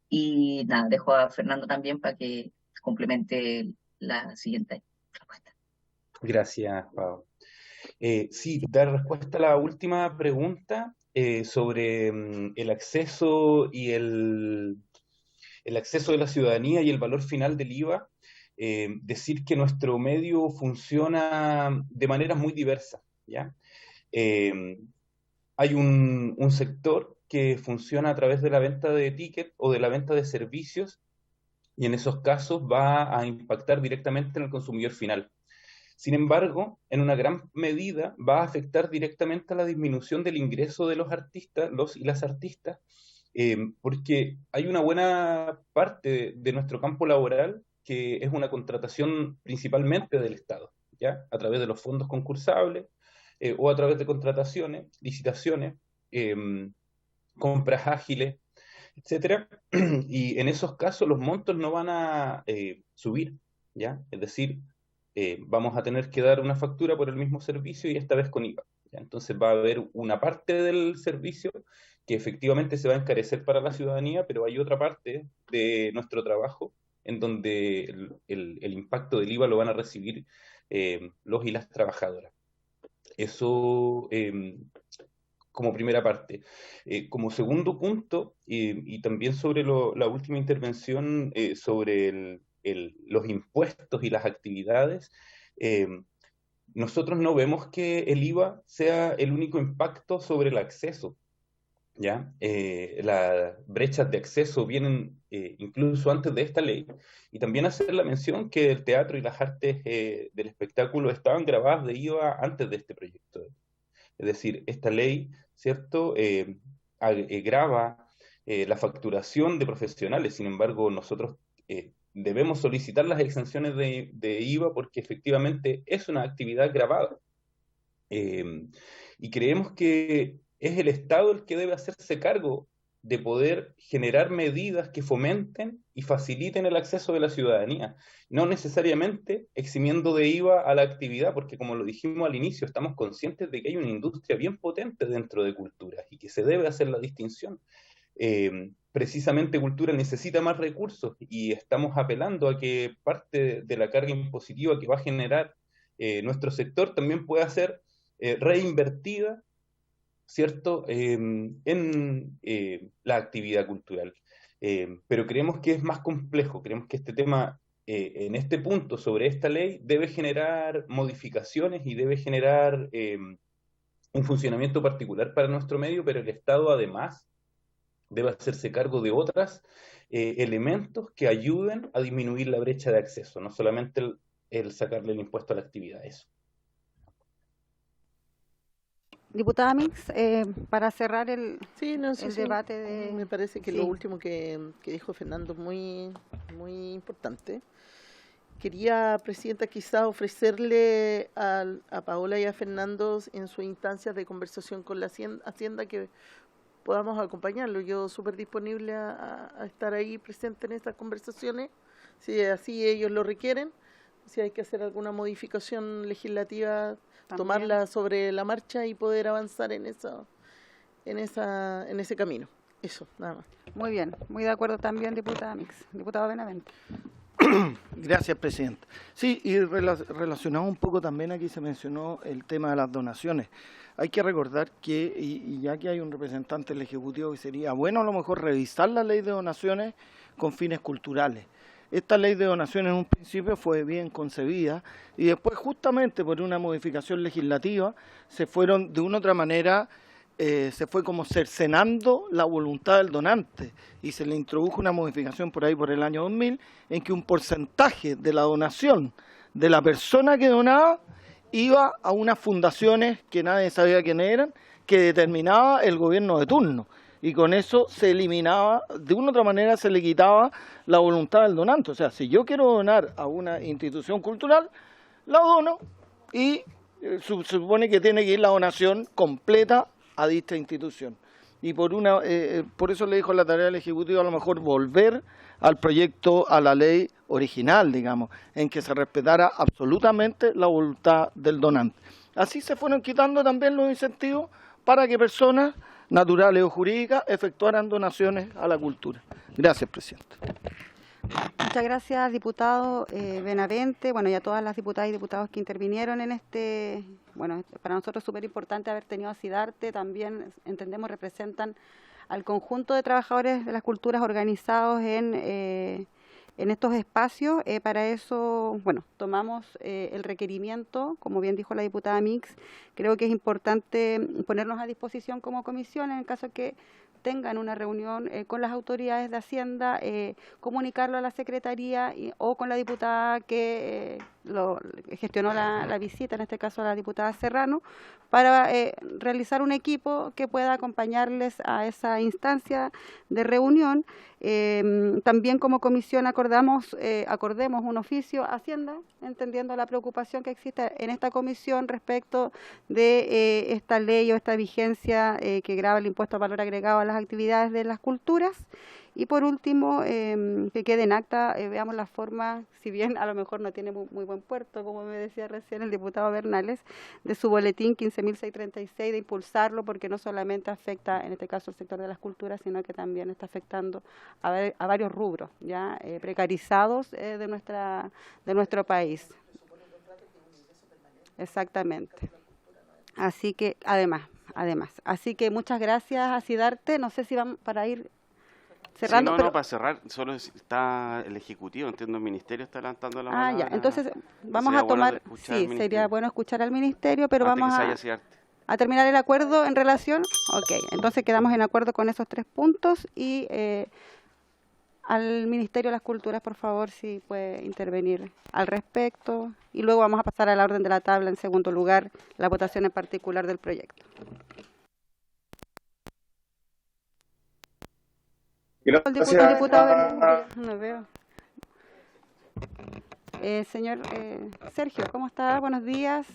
Y nada, dejo a Fernando también para que complemente la siguiente respuesta. Gracias, Pau. Sí, dar respuesta a la última pregunta sobre el acceso y el acceso de la ciudadanía y el valor final del IVA. Decir que nuestro medio funciona de maneras muy diversas, ¿ya? Hay un sector que funciona a través de la venta de tickets o de la venta de servicios, y en esos casos va a impactar directamente en el consumidor final. Sin embargo, en una gran medida va a afectar directamente a la disminución del ingreso de los artistas, los y las artistas, porque hay una buena parte de nuestro campo laboral que es una contratación principalmente del Estado, ¿ya? A través de los fondos concursables o a través de contrataciones, licitaciones, compras ágiles, etcétera. Y en esos casos los montos no van a subir, ¿ya? Es decir, vamos a tener que dar una factura por el mismo servicio y esta vez con IVA, ¿ya? Entonces va a haber una parte del servicio que efectivamente se va a encarecer para la ciudadanía, pero hay otra parte de nuestro trabajo en donde el impacto del IVA lo van a recibir los y las trabajadoras. Eso como primera parte. Como segundo punto, y también sobre la última intervención sobre los impuestos y las actividades, nosotros no vemos que el IVA sea el único impacto sobre el acceso, ¿ya? Las brechas de acceso vienen incluso antes de esta ley, y también hacer la mención que el teatro y las artes del espectáculo estaban grabadas de IVA antes de este proyecto. Es decir, esta ley, ¿cierto?, grava la facturación de profesionales. Sin embargo, nosotros debemos solicitar las exenciones de IVA porque efectivamente es una actividad gravada. Y creemos que es el Estado el que debe hacerse cargo de poder generar medidas que fomenten y faciliten el acceso de la ciudadanía, no necesariamente eximiendo de IVA a la actividad, porque como lo dijimos al inicio, estamos conscientes de que hay una industria bien potente dentro de cultura y que se debe hacer la distinción. Precisamente cultura necesita más recursos y estamos apelando a que parte de la carga impositiva que va a generar nuestro sector también pueda ser reinvertida, ¿cierto?, en la actividad cultural. Pero creemos que es más complejo, creemos que este tema, en este punto, sobre esta ley, debe generar modificaciones y debe generar un funcionamiento particular para nuestro medio, pero el Estado además debe hacerse cargo de otros elementos que ayuden a disminuir la brecha de acceso, no solamente el sacarle el impuesto a la actividad, eso. Diputada Mix, para cerrar el debate de... Me parece que lo último que dijo Fernando es muy importante. Quería, Presidenta, quizá ofrecerle a Paola y a Fernando en sus instancias de conversación con la Hacienda que podamos acompañarlo. Yo súper disponible a estar ahí presente en estas conversaciones, si así ellos lo requieren. Si hay que hacer alguna modificación legislativa, también tomarla sobre la marcha y poder avanzar en ese camino. Eso, nada más. Muy bien, muy de acuerdo también, diputada Mix. Diputado Benavente. Gracias, Presidenta. Sí, y relacionado un poco también aquí se mencionó el tema de las donaciones. Hay que recordar que, y ya que hay un representante del Ejecutivo, que sería bueno a lo mejor revisar la ley de donaciones con fines culturales. Esta ley de donaciones en un principio fue bien concebida y después justamente por una modificación legislativa se fueron de una u otra manera, se fue como cercenando la voluntad del donante y se le introdujo una modificación por ahí por el año 2000 en que un porcentaje de la donación de la persona que donaba iba a unas fundaciones que nadie sabía quiénes eran, que determinaba el gobierno de turno. Y con eso se eliminaba, de una u otra manera se le quitaba la voluntad del donante. O sea, si yo quiero donar a una institución cultural, la dono y se supone que tiene que ir la donación completa a dicha institución. Y por eso le dijo la tarea del Ejecutivo a lo mejor volver al proyecto, a la ley original, digamos, en que se respetara absolutamente la voluntad del donante. Así se fueron quitando también los incentivos para que personas naturales o jurídicas efectuaran donaciones a la cultura. Gracias, presidente. Muchas gracias, diputado Benavente, bueno, y a todas las diputadas y diputados que intervinieron en este, bueno, para nosotros es súper importante haber tenido a Sidarte, también entendemos representan al conjunto de trabajadores de las culturas organizados en estos espacios. Para eso, bueno, tomamos el requerimiento, como bien dijo la diputada Mix, creo que es importante ponernos a disposición como comisión en el caso que tengan una reunión con las autoridades de Hacienda, comunicarlo a la Secretaría o con la diputada que gestionó la visita, en este caso a la diputada Serrano, para realizar un equipo que pueda acompañarles a esa instancia de reunión. También como comisión acordemos un oficio a Hacienda, entendiendo la preocupación que existe en esta comisión respecto de esta ley o esta vigencia que grava el impuesto a valor agregado a las actividades de las culturas. Y por último, que quede en acta, veamos la forma, si bien a lo mejor no tiene muy buen puerto, como me decía recién el diputado Bernales, de su boletín 15.636, de impulsarlo, porque no solamente afecta, en este caso, el sector de las culturas, sino que también está afectando a varios rubros ya precarizados de nuestro país. Exactamente. Así que, además. Así que muchas gracias a Sidarte. No sé si van para ir cerrando. Sí, pero... para cerrar, solo está el Ejecutivo, entiendo el Ministerio está levantando la mano. Ya, entonces vamos a tomar, sí, sería bueno escuchar al Ministerio, pero vamos a terminar el acuerdo en relación, entonces quedamos en acuerdo con esos 3 puntos y al Ministerio de las Culturas, por favor, si puede intervenir al respecto, y luego vamos a pasar a la orden de la tabla, en segundo lugar, la votación en particular del proyecto. Gracias. El diputado no veo. Señor Sergio, ¿cómo está? Buenos días.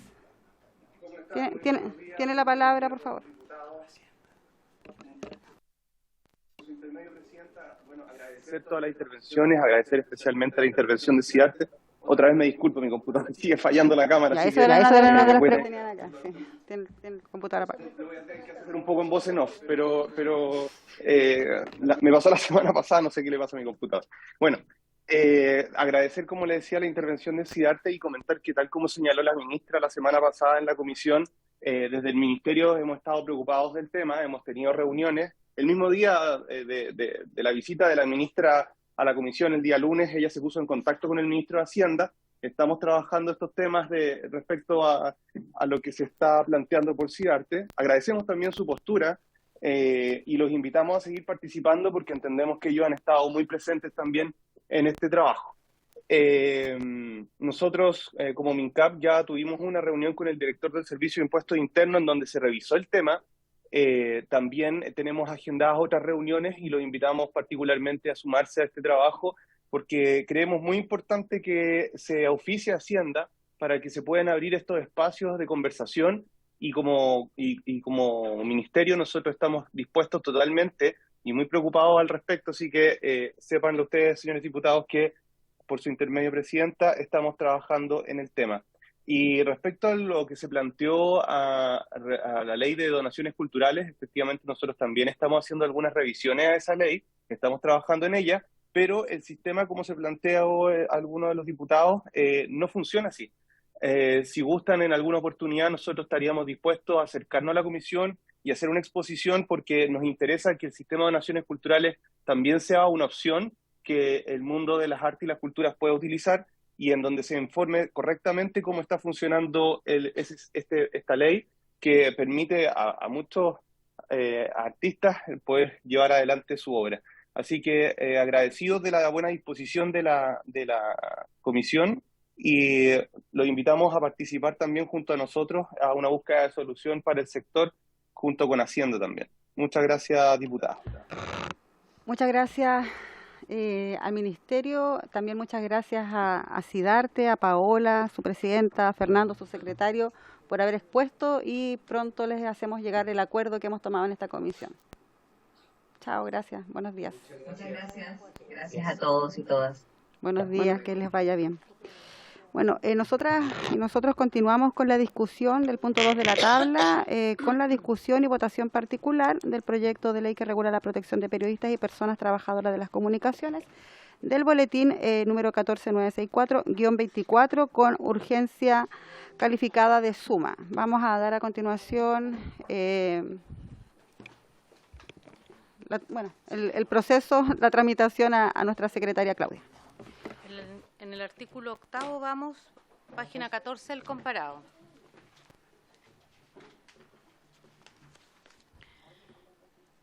¿Tiene la palabra, por favor? Bueno, agradecer todas las intervenciones, agradecer especialmente la intervención de Sidarte. Otra vez me disculpo, mi computadora sigue fallando la cámara. Ya, eso era una de las que tenían acá. Sí, tiene el computador apagado. Lo voy a tener que hacer un poco en voz en off, pero me pasó la semana pasada, no sé qué le pasa a mi computador. Bueno, agradecer, como le decía, la intervención de Sidarte y comentar que, tal como señaló la ministra la semana pasada en la comisión, desde el Ministerio hemos estado preocupados del tema, hemos tenido reuniones. El mismo día de la visita de la ministra a la comisión, el día lunes, ella se puso en contacto con el ministro de Hacienda. Estamos trabajando estos temas respecto a lo que se está planteando por Sidarte. Agradecemos también su postura y los invitamos a seguir participando porque entendemos que ellos han estado muy presentes también en este trabajo. Nosotros, como MINCAP, ya tuvimos una reunión con el director del Servicio de Impuestos Internos en donde se revisó el tema. También tenemos agendadas otras reuniones y los invitamos particularmente a sumarse a este trabajo porque creemos muy importante que se oficie Hacienda para que se puedan abrir estos espacios de conversación y como ministerio nosotros estamos dispuestos totalmente y muy preocupados al respecto, así que sépanlo ustedes, señores diputados, que por su intermedio, presidenta, estamos trabajando en el tema. Y respecto a lo que se planteó a la ley de donaciones culturales, efectivamente nosotros también estamos haciendo algunas revisiones a esa ley, estamos trabajando en ella, pero el sistema, como se plantea algunos de los diputados, no funciona así. Si gustan en alguna oportunidad, nosotros estaríamos dispuestos a acercarnos a la comisión y hacer una exposición porque nos interesa que el sistema de donaciones culturales también sea una opción que el mundo de las artes y las culturas pueda utilizar, y en donde se informe correctamente cómo está funcionando esta ley que permite a muchos artistas poder llevar adelante su obra. Así que agradecidos de la buena disposición de la comisión y los invitamos a participar también junto a nosotros a una búsqueda de solución para el sector junto con Hacienda también. Muchas gracias, diputada. Muchas gracias, al Ministerio, también muchas gracias a Sidarte, a Paola, su presidenta, a Fernando, su secretario, por haber expuesto y pronto les hacemos llegar el acuerdo que hemos tomado en esta comisión. Chao, gracias. Buenos días. Muchas gracias. Gracias a todos y todas. Buenos días, que les vaya bien. Bueno, nosotras y nosotros continuamos con la discusión del punto 2 de la tabla, con la discusión y votación particular del proyecto de ley que regula la protección de periodistas y personas trabajadoras de las comunicaciones, del boletín número 14964-24 con urgencia calificada de suma. Vamos a dar a continuación el proceso, la tramitación a nuestra secretaria Claudia. En el artículo 8º vamos, página 14, el comparado.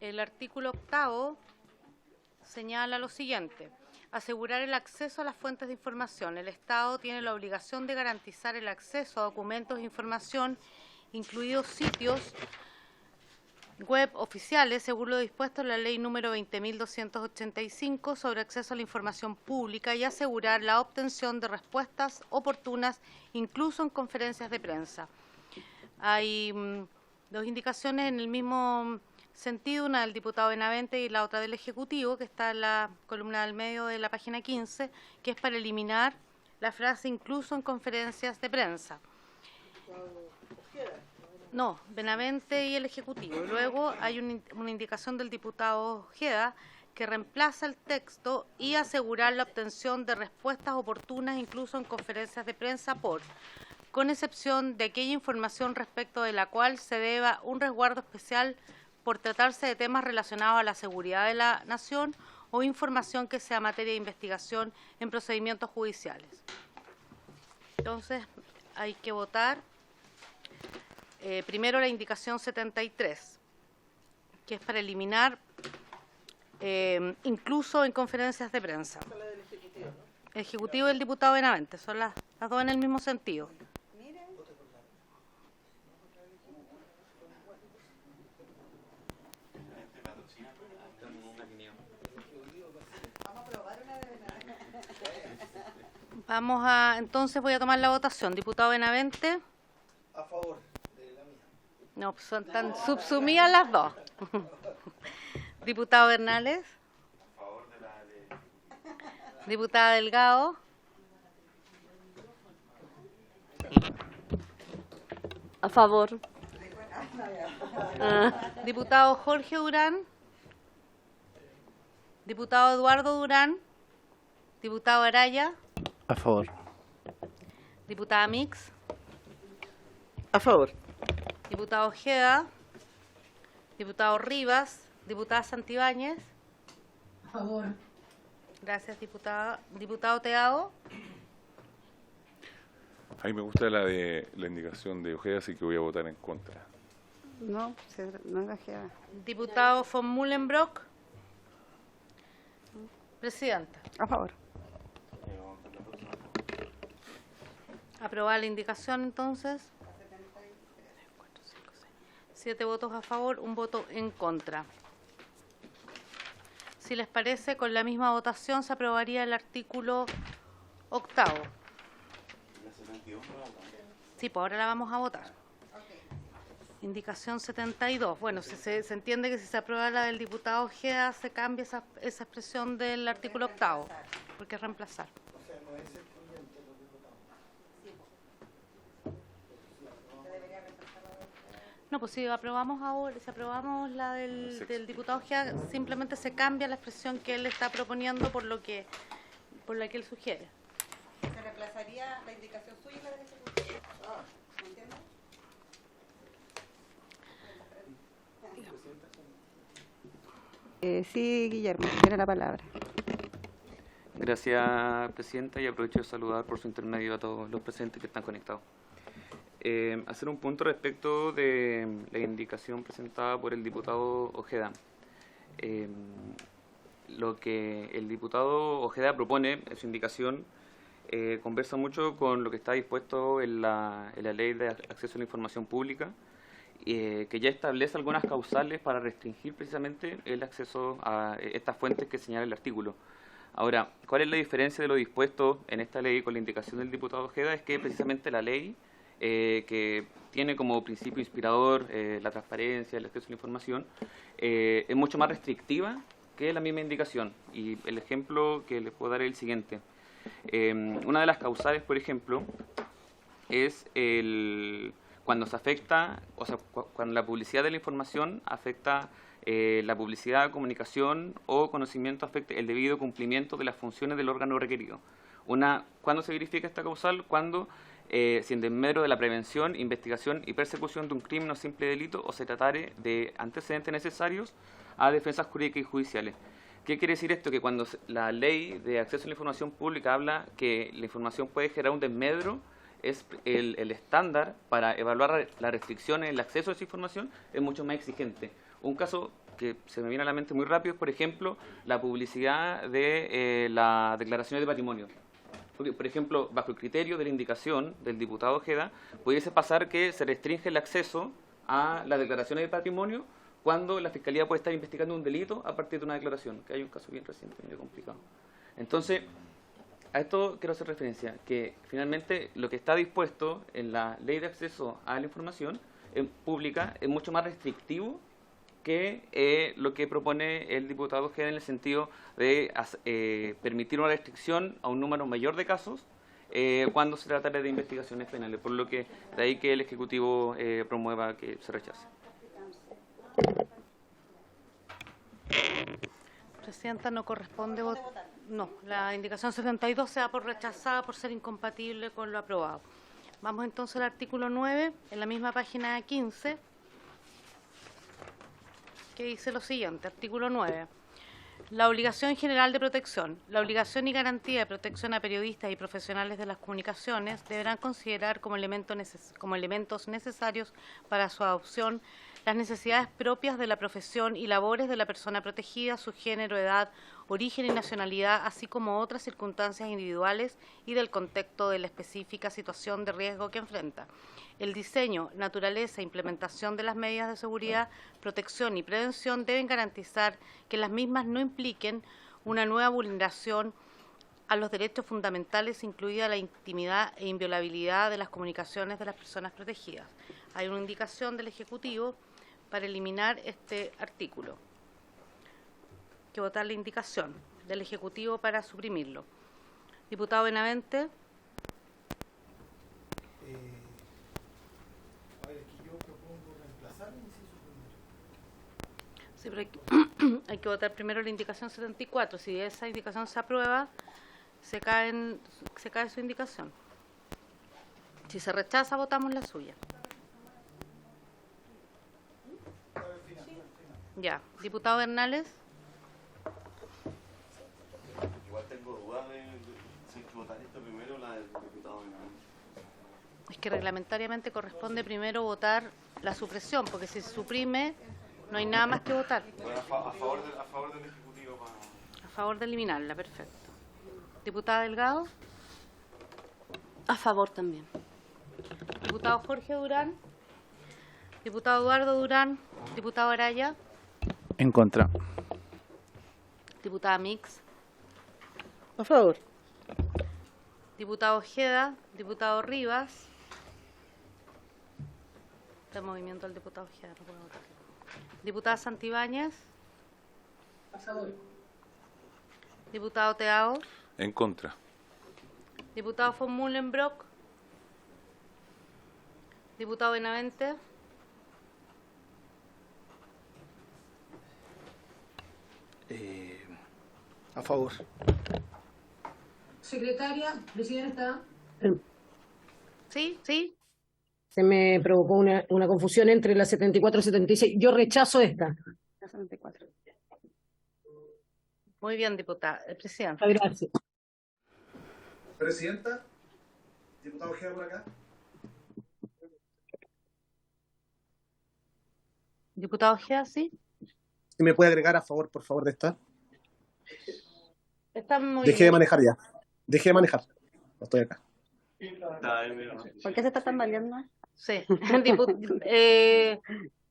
El artículo 8º señala lo siguiente: asegurar el acceso a las fuentes de información. El Estado tiene la obligación de garantizar el acceso a documentos de información, incluidos sitios web oficiales, según lo dispuesto en la Ley número 20.285 sobre acceso a la información pública, y asegurar la obtención de respuestas oportunas, incluso en conferencias de prensa. Hay dos indicaciones en el mismo sentido, una del diputado Benavente y la otra del Ejecutivo, que está en la columna del medio de la página 15, que es para eliminar la frase incluso en conferencias de prensa. No, Benavente y el Ejecutivo. Luego hay una indicación del diputado Ojeda que reemplaza el texto y asegurar la obtención de respuestas oportunas incluso en conferencias de prensa con excepción de aquella información respecto de la cual se deba un resguardo especial por tratarse de temas relacionados a la seguridad de la nación o información que sea materia de investigación en procedimientos judiciales. Entonces, hay que votar primero la indicación 73, que es para eliminar incluso en conferencias de prensa. El Ejecutivo y el diputado Benavente, son las dos en el mismo sentido. Entonces voy a tomar la votación. Diputado Benavente. A favor de la mía. No, pues son tan subsumidas las dos. Diputado Bernales. A favor de la de... Diputada Delgado. A favor. Diputado Jorge Durán. Diputado Eduardo Durán. Diputado Araya. A favor. Diputada Mix. A favor. Diputado Ojeda. Diputado Rivas. Diputada Santibáñez. A favor. Gracias, diputada. Diputado Teao. A mí me gusta la indicación de Ojeda, así que voy a votar en contra. No, no es Ojeda. Diputado von Mullenbrock. Presidenta. A favor. Aprobada la indicación, entonces. 7 votos a favor, 1 voto en contra. Si les parece, con la misma votación se aprobaría el artículo 8º. Sí, pues ahora la vamos a votar. Indicación 72. Bueno, se entiende que si se aprueba la del diputado Ojeda, se cambia esa expresión del artículo 8º, porque es reemplazar. No, pues si aprobamos ahora, si aprobamos la del diputado Ojeda, simplemente se cambia la expresión que él está proponiendo por la que él sugiere. Se reemplazaría la indicación suya y la del Ejecutivo. ¿Me entiendes? Sí, Guillermo, tiene la palabra. Gracias, Presidenta, y aprovecho de saludar por su intermedio a todos los presentes que están conectados. Hacer un punto respecto de la indicación presentada por el diputado Ojeda. Lo que el diputado Ojeda propone en su indicación conversa mucho con lo que está dispuesto en la Ley de Acceso a la Información Pública, que ya establece algunas causales para restringir precisamente el acceso a estas fuentes que señala el artículo. Ahora, ¿cuál es la diferencia de lo dispuesto en esta ley con la indicación del diputado Ojeda? Es que precisamente la ley, que tiene como principio inspirador la transparencia, el acceso a la información, es mucho más restrictiva que la misma indicación. Y el ejemplo que les puedo dar es el siguiente. Una de las causales, por ejemplo, es cuando se afecta, o sea, cuando la publicidad de la información afecta la publicidad, comunicación o conocimiento afecte el debido cumplimiento de las funciones del órgano requerido. ¿Cuándo se verifica esta causal? Cuando si en desmedro de la prevención, investigación y persecución de un crimen o simple delito o se tratare de antecedentes necesarios a defensas jurídicas y judiciales. ¿Qué quiere decir esto? Que cuando la ley de acceso a la información pública habla que la información puede generar un desmedro, es el estándar para evaluar las restricciones en el acceso a esa información es mucho más exigente. Un caso que se me viene a la mente muy rápido es, por ejemplo, la publicidad de las declaraciones de patrimonio. Porque, por ejemplo, bajo el criterio de la indicación del diputado Ojeda, pudiese pasar que se restringe el acceso a las declaraciones de patrimonio cuando la Fiscalía puede estar investigando un delito a partir de una declaración, que hay un caso bien reciente, medio complicado. Entonces, a esto quiero hacer referencia, que finalmente lo que está dispuesto en la Ley de Acceso a la Información Pública es mucho más restrictivo que lo que propone el diputado Ojeda en el sentido de permitir una restricción a un número mayor de casos cuando se trata de investigaciones penales, por lo que de ahí que el Ejecutivo promueva que se rechace. Presidenta, no corresponde votar. No, la indicación 72 se da por rechazada por ser incompatible con lo aprobado. Vamos entonces al artículo 9, en la misma página 15, que dice lo siguiente, artículo 9. La obligación general de protección. La obligación y garantía de protección a periodistas y profesionales de las comunicaciones deberán considerar como elementos necesarios para su adopción las necesidades propias de la profesión y labores de la persona protegida, su género, edad, origen y nacionalidad, así como otras circunstancias individuales y del contexto de la específica situación de riesgo que enfrenta. El diseño, naturaleza e implementación de las medidas de seguridad, protección y prevención deben garantizar que las mismas no impliquen una nueva vulneración a los derechos fundamentales, incluida la intimidad e inviolabilidad de las comunicaciones de las personas protegidas. Hay una indicación del Ejecutivo para eliminar este artículo. Hay que votar la indicación del Ejecutivo para suprimirlo. Diputado Benavente. Sí, pero hay que votar primero la indicación 74. Si esa indicación se aprueba, se cae su indicación. Si se rechaza, votamos la suya. Ya. Diputado Bernales. Igual tengo dudas de si hay que votar esto primero la del diputado Bernales. Es que reglamentariamente corresponde primero votar la supresión, porque si se suprime, no hay nada más que votar. Bueno, a favor del Ejecutivo. A favor de eliminarla, perfecto. Diputada Delgado. A favor también. Diputado Jorge Durán. Diputado Eduardo Durán. Diputado Araya. En contra. Diputada Mix. A favor. Diputado Ojeda. Diputado Rivas. Está en movimiento el diputado Ojeda, no puedo votar. Diputada Santibáñez. A favor. Diputado Teao. En contra. Diputado von Mullenbrock. Diputado Benavente. A favor. Secretaria, presidenta. Sí, sí. Se me provocó una confusión entre la 74 y 76. Yo rechazo esta. La 74. Muy bien, diputada. Presidenta. Gracias. Presidenta, diputado Ojeda por acá. Diputado Ojeda, sí. ¿Y me puede agregar a favor, por favor, de esta? Está muy Dejé de manejar ya. Dejé de manejar. No estoy acá. ¿Por qué se está tambaleando? Sí.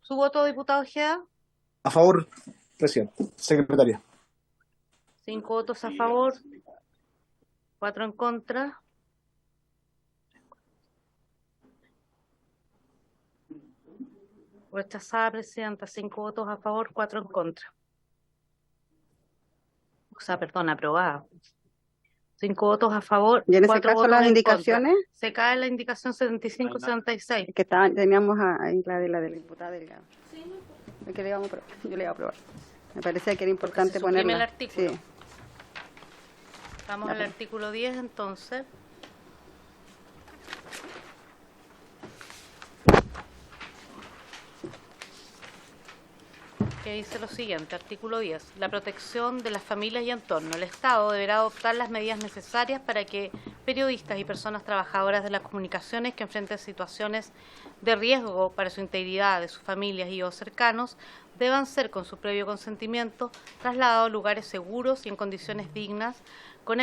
¿Su voto, diputado Ojeda? A favor, presidente. Secretaria. 5 votos a favor, 4 en contra. Rechazada, presidenta, 5 votos a favor, 4 en contra. O sea, perdón, aprobada. 5 votos a favor, Y en ese 4 caso votos las en indicaciones, contra. Se cae la indicación 75-76. que teníamos ahí la de la diputada Delgado. Que le íbamos a aprobar. Yo le iba a aprobar. Me parecía que era importante se suprime ponerla. el artículo. Sí. Vamos al artículo 10 entonces. Que dice lo siguiente, artículo 10. La protección de las familias y entorno. El Estado deberá adoptar las medidas necesarias para que periodistas y personas trabajadoras de las comunicaciones que enfrenten situaciones de riesgo para su integridad, de sus familias y o cercanos, deban ser, con su previo consentimiento, trasladados a lugares seguros y en condiciones dignas, con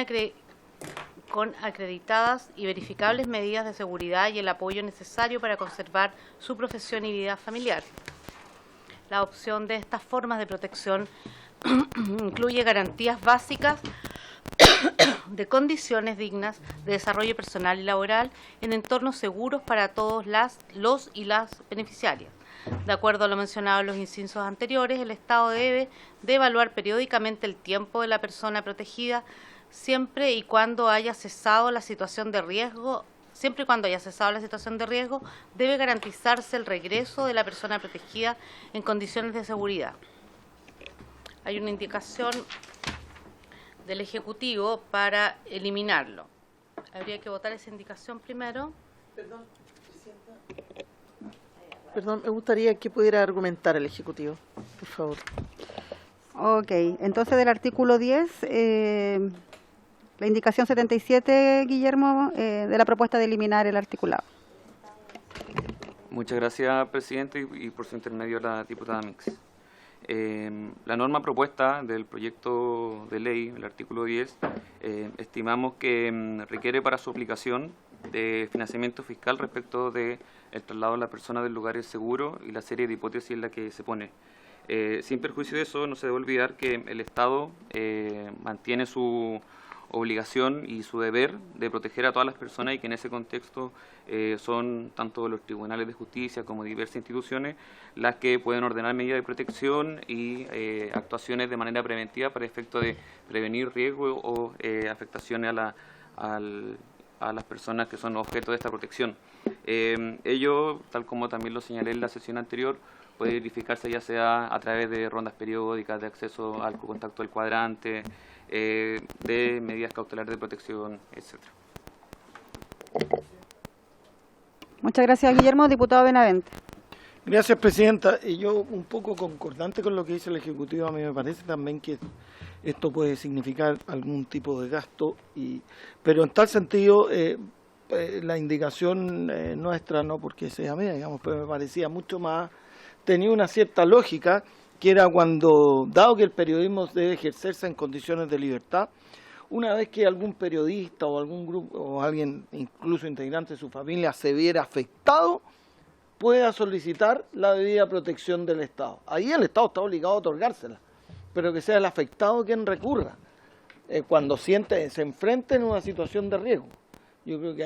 acreditadas y verificables medidas de seguridad y el apoyo necesario para conservar su profesión y vida familiar. La opción de estas formas de protección incluye garantías básicas de condiciones dignas de desarrollo personal y laboral en entornos seguros para todos los y las beneficiarias. De acuerdo a lo mencionado en los incisos anteriores, el Estado debe de evaluar periódicamente el tiempo de la persona protegida siempre y cuando haya cesado la situación de riesgo. Siempre y cuando haya cesado la situación de riesgo, debe garantizarse el regreso de la persona protegida en condiciones de seguridad. Hay una indicación del Ejecutivo para eliminarlo. Habría que votar esa indicación primero. Perdón, Presidenta. Perdón, me gustaría que pudiera argumentar el Ejecutivo, por favor. Ok, entonces del artículo 10... la indicación 77, Guillermo, de la propuesta de eliminar el articulado. Muchas gracias, presidente, y por su intermedio la diputada Mix. La norma propuesta del proyecto de ley, el artículo 10, estimamos que requiere para su aplicación de financiamiento fiscal respecto del traslado de la persona del lugar seguro y la serie de hipótesis en la que se pone. Sin perjuicio de eso, no se debe olvidar que el Estado mantiene su obligación y su deber de proteger a todas las personas y que en ese contexto son tanto los tribunales de justicia como diversas instituciones las que pueden ordenar medidas de protección y actuaciones de manera preventiva para efecto de prevenir riesgos o afectaciones a las personas que son objeto de esta protección. Ello, tal como también lo señalé en la sesión anterior, puede verificarse ya sea a través de rondas periódicas de acceso al contacto del cuadrante, de medidas cautelares de protección, etcétera. Muchas gracias, Guillermo. Diputado Benavente. Gracias, presidenta. Y yo, un poco concordante con lo que dice el Ejecutivo, a mí me parece también que esto puede significar algún tipo de gasto, pero en tal sentido, la indicación nuestra, no porque sea mía, digamos, pero me parecía mucho más, tenía una cierta lógica, que era cuando, dado que el periodismo debe ejercerse en condiciones de libertad, una vez que algún periodista o algún grupo o alguien, incluso integrante de su familia, se viera afectado, pueda solicitar la debida protección del Estado. Ahí el Estado está obligado a otorgársela, pero que sea el afectado quien recurra cuando se enfrente en una situación de riesgo. Yo creo que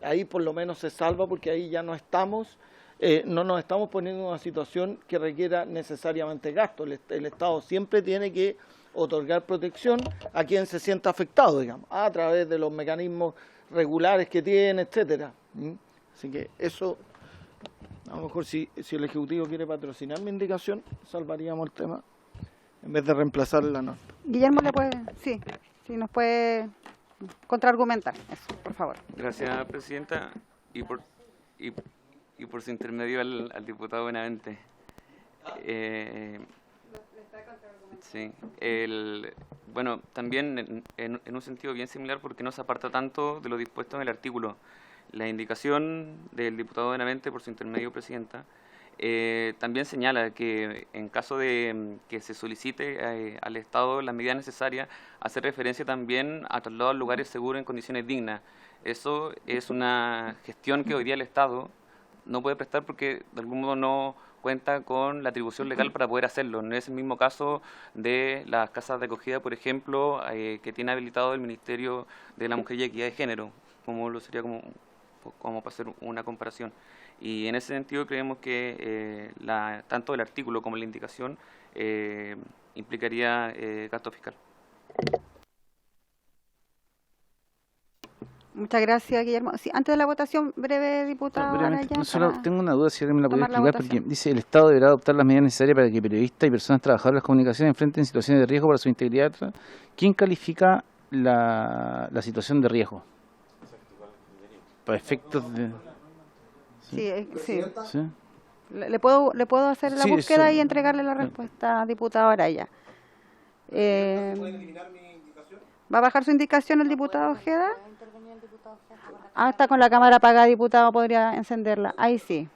ahí por lo menos se salva, porque ahí ya no nos estamos poniendo en una situación que requiera necesariamente gasto. El Estado siempre tiene que otorgar protección a quien se sienta afectado, digamos, a través de los mecanismos regulares que tiene, etcétera. Así que eso, a lo mejor si el Ejecutivo quiere patrocinar mi indicación, salvaríamos el tema en vez de reemplazar la norma. Guillermo, sí, nos puede contraargumentar eso, por favor. Gracias, presidenta, y por su intermedio al diputado Benavente. Sí, bueno, también en un sentido bien similar, porque no se aparta tanto de lo dispuesto en el artículo. La indicación del diputado Benavente, por su intermedio, presidenta, también señala que en caso de que se solicite al Estado las medidas necesarias, hace referencia también a traslado a lugares seguros en condiciones dignas. Eso es una gestión que hoy día el Estado no puede prestar porque de algún modo cuenta con la atribución legal para poder hacerlo. No es el mismo caso de las casas de acogida, por ejemplo, que tiene habilitado el Ministerio de la Mujer y Equidad de Género, como lo sería como para hacer una comparación. Y en ese sentido creemos que tanto el artículo como la indicación implicaría gasto fiscal. Muchas gracias, Guillermo. Sí, antes de la votación, breve, diputado. Solo tengo una duda, si alguien me la puede tomar la explicar, porque dice: el Estado deberá adoptar las medidas necesarias para que periodistas y personas trabajadoras de las comunicaciones enfrenten situaciones de riesgo para su integridad. ¿Quién califica la situación de riesgo? Para efectos de... Sí, sí. ¿Sí? ¿Le puedo hacer la Sí, búsqueda eso. y entregarle la respuesta, diputado Araya? ¿Va a bajar su indicación el diputado Ojeda? Ah, está con la cámara apagada, diputado, podría encenderla. Ahí sí.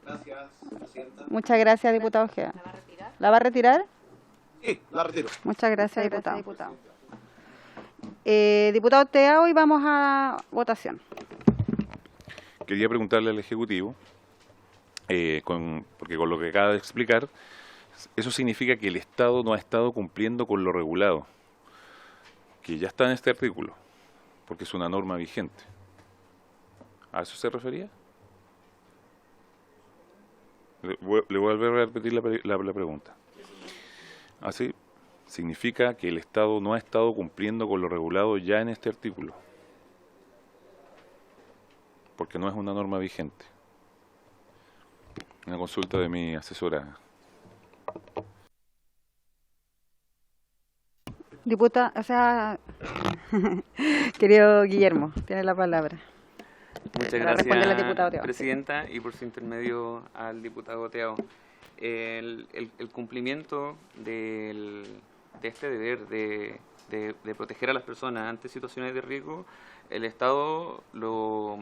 Gracias, presidenta. Muchas gracias, diputado Ojeda. ¿La va a retirar? Sí, la retiro. Muchas gracias, diputado. Diputado Teao, y vamos a votación. Quería preguntarle al Ejecutivo, porque con lo que acaba de explicar, eso significa que el Estado no ha estado cumpliendo con lo regulado, que ya está en este artículo, porque es una norma vigente. ¿A eso se refería? Le voy a volver a repetir la pregunta. Así, significa que el Estado no ha estado cumpliendo con lo regulado ya en este artículo, porque no es una norma vigente. Una consulta de mi asesora. Diputado, querido Guillermo, tiene la palabra. Muchas Para responderle al diputado gracias, Teao. presidenta, y por su intermedio al diputado Teao. El cumplimiento de este deber de proteger a las personas ante situaciones de riesgo, el Estado lo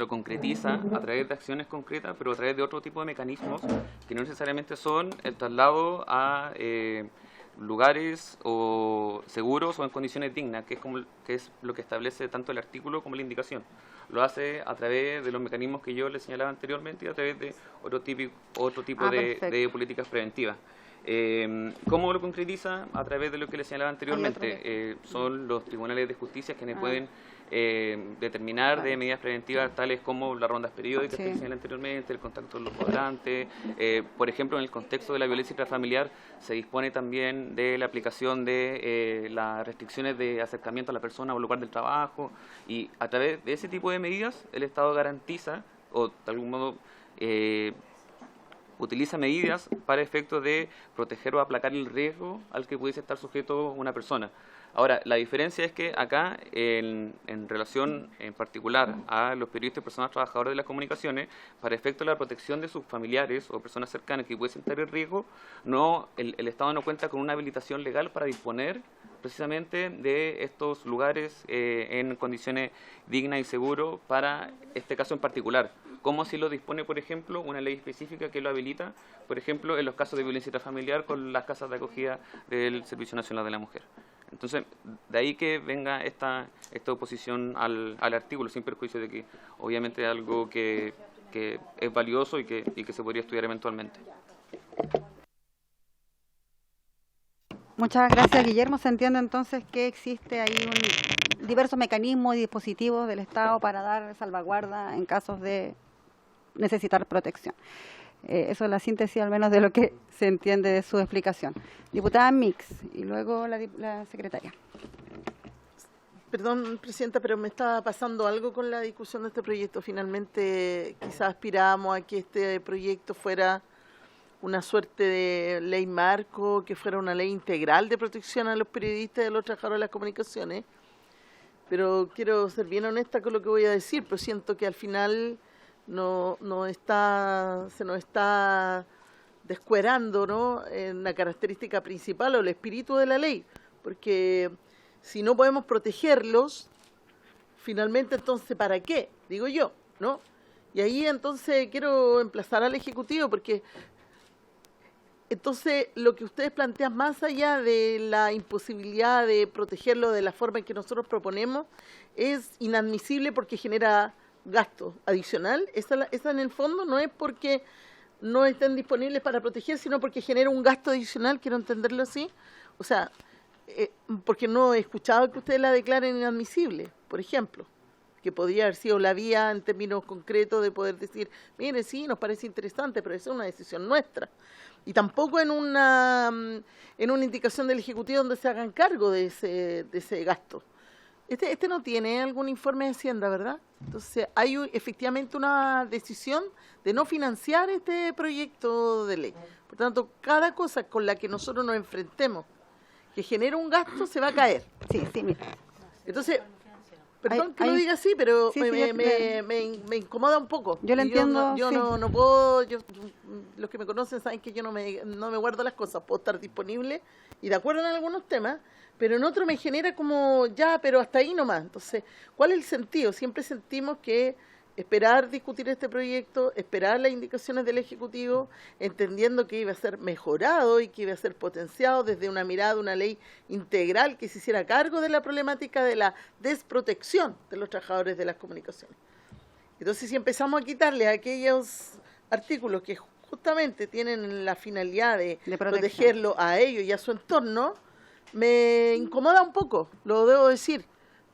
concretiza a través de acciones concretas, pero a través de otro tipo de mecanismos que no necesariamente son el traslado a lugares o seguros o en condiciones dignas, que es lo que establece tanto el artículo como la indicación. Lo hace a través de los mecanismos que yo le señalaba anteriormente y a través de otro tipo de políticas preventivas. ¿Cómo lo concretiza? A través de lo que le señalaba anteriormente. Son los tribunales de justicia quienes pueden determinar de medidas preventivas tales como las rondas periódicas que señalé anteriormente, el contacto con los cuadrantes. Por ejemplo, en el contexto de la violencia intrafamiliar se dispone también de la aplicación de las restricciones de acercamiento a la persona o lugar del trabajo, y a través de ese tipo de medidas el Estado garantiza o de algún modo utiliza medidas para efectos de proteger o aplacar el riesgo al que pudiese estar sujeto una persona. Ahora, la diferencia es que acá, en relación en particular a los periodistas y personas trabajadoras de las comunicaciones, para efecto de la protección de sus familiares o personas cercanas que pudiesen estar en riesgo, el Estado no cuenta con una habilitación legal para disponer precisamente de estos lugares en condiciones dignas y seguras para este caso en particular, como si lo dispone, por ejemplo, una ley específica que lo habilita, por ejemplo, en los casos de violencia intrafamiliar con las casas de acogida del Servicio Nacional de la Mujer. Entonces, de ahí que venga esta oposición al artículo, sin perjuicio de que obviamente es algo que es valioso y que se podría estudiar eventualmente. Muchas gracias, Guillermo. Se entiende entonces que existe ahí diversos mecanismos y dispositivos del Estado para dar salvaguarda en casos de necesitar protección. Eso es la síntesis al menos de lo que se entiende de su explicación. Diputada Mix y luego la secretaria. Perdón, presidenta, pero me estaba pasando algo con la discusión de este proyecto. Finalmente, quizás aspirábamos a que este proyecto fuera una suerte de ley marco, que fuera una ley integral de protección a los periodistas y a los trabajadores de las comunicaciones. Pero quiero ser bien honesta con lo que voy a decir, pero siento que al final se nos está descuerando, ¿no?, en la característica principal o el espíritu de la ley, porque si no podemos protegerlos, finalmente entonces ¿para qué? Digo yo, ¿no? Y ahí entonces quiero emplazar al Ejecutivo, porque entonces lo que ustedes plantean, más allá de la imposibilidad de protegerlo de la forma en que nosotros proponemos, es inadmisible porque genera gasto adicional. Esa en el fondo no es porque no estén disponibles para proteger, sino porque genera un gasto adicional, quiero entenderlo así. O sea, porque no he escuchado que ustedes la declaren inadmisible, por ejemplo, que podría haber sido la vía en términos concretos de poder decir, mire, sí, nos parece interesante, pero esa es una decisión nuestra. Y tampoco en una indicación del Ejecutivo donde se hagan cargo de ese gasto. Este no tiene algún informe de Hacienda, ¿verdad? Entonces, hay efectivamente una decisión de no financiar este proyecto de ley. Por tanto, cada cosa con la que nosotros nos enfrentemos que genera un gasto se va a caer. Sí, mira. Entonces, perdón que lo diga así, pero me incomoda un poco. Yo lo entiendo. Yo no puedo, los que me conocen saben que yo no me guardo las cosas, puedo estar disponible y de acuerdo en algunos temas, pero en otro me genera como, ya, pero hasta ahí nomás. Entonces, ¿cuál es el sentido? Siempre sentimos que esperar discutir este proyecto, esperar las indicaciones del Ejecutivo, entendiendo que iba a ser mejorado y que iba a ser potenciado desde una mirada de una ley integral que se hiciera cargo de la problemática de la desprotección de los trabajadores de las comunicaciones. Entonces, si empezamos a quitarle a aquellos artículos que justamente tienen la finalidad de protegerlo a ellos y a su entorno, me incomoda un poco, lo debo decir,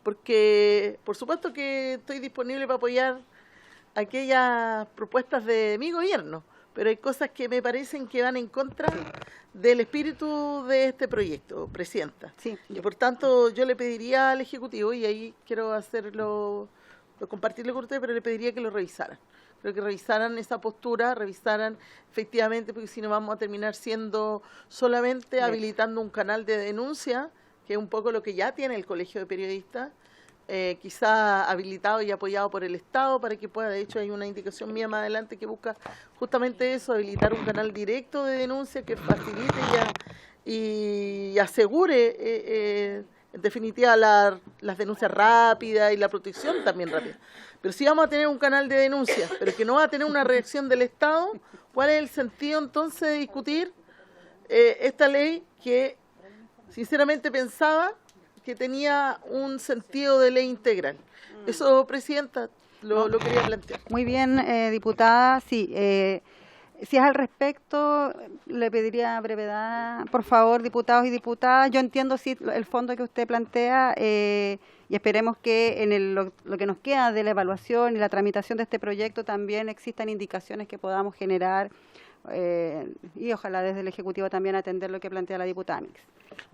porque por supuesto que estoy disponible para apoyar aquellas propuestas de mi gobierno, pero hay cosas que me parecen que van en contra del espíritu de este proyecto, Presidenta. Sí. Y por tanto yo le pediría al Ejecutivo, y ahí quiero compartirlo con ustedes, pero le pediría que lo revisaran. Creo que revisaran esa postura, revisaran efectivamente, porque si no vamos a terminar siendo solamente habilitando un canal de denuncia, que es un poco lo que ya tiene el Colegio de Periodistas, quizá habilitado y apoyado por el Estado para que pueda, de hecho hay una indicación mía más adelante que busca justamente eso, habilitar un canal directo de denuncia que facilite y asegure en definitiva las denuncias rápidas y la protección también rápida. Pero si vamos a tener un canal de denuncia, pero que no va a tener una reacción del Estado, ¿cuál es el sentido entonces de discutir esta ley que sinceramente pensaba que tenía un sentido de ley integral? Eso, Presidenta, lo quería plantear. Muy bien, diputada. Sí, si es al respecto, le pediría brevedad, por favor, diputados y diputadas. Yo entiendo sí el fondo que usted plantea y esperemos que en lo que nos queda de la evaluación y la tramitación de este proyecto también existan indicaciones que podamos generar y ojalá desde el Ejecutivo también atender lo que plantea la diputada Mix.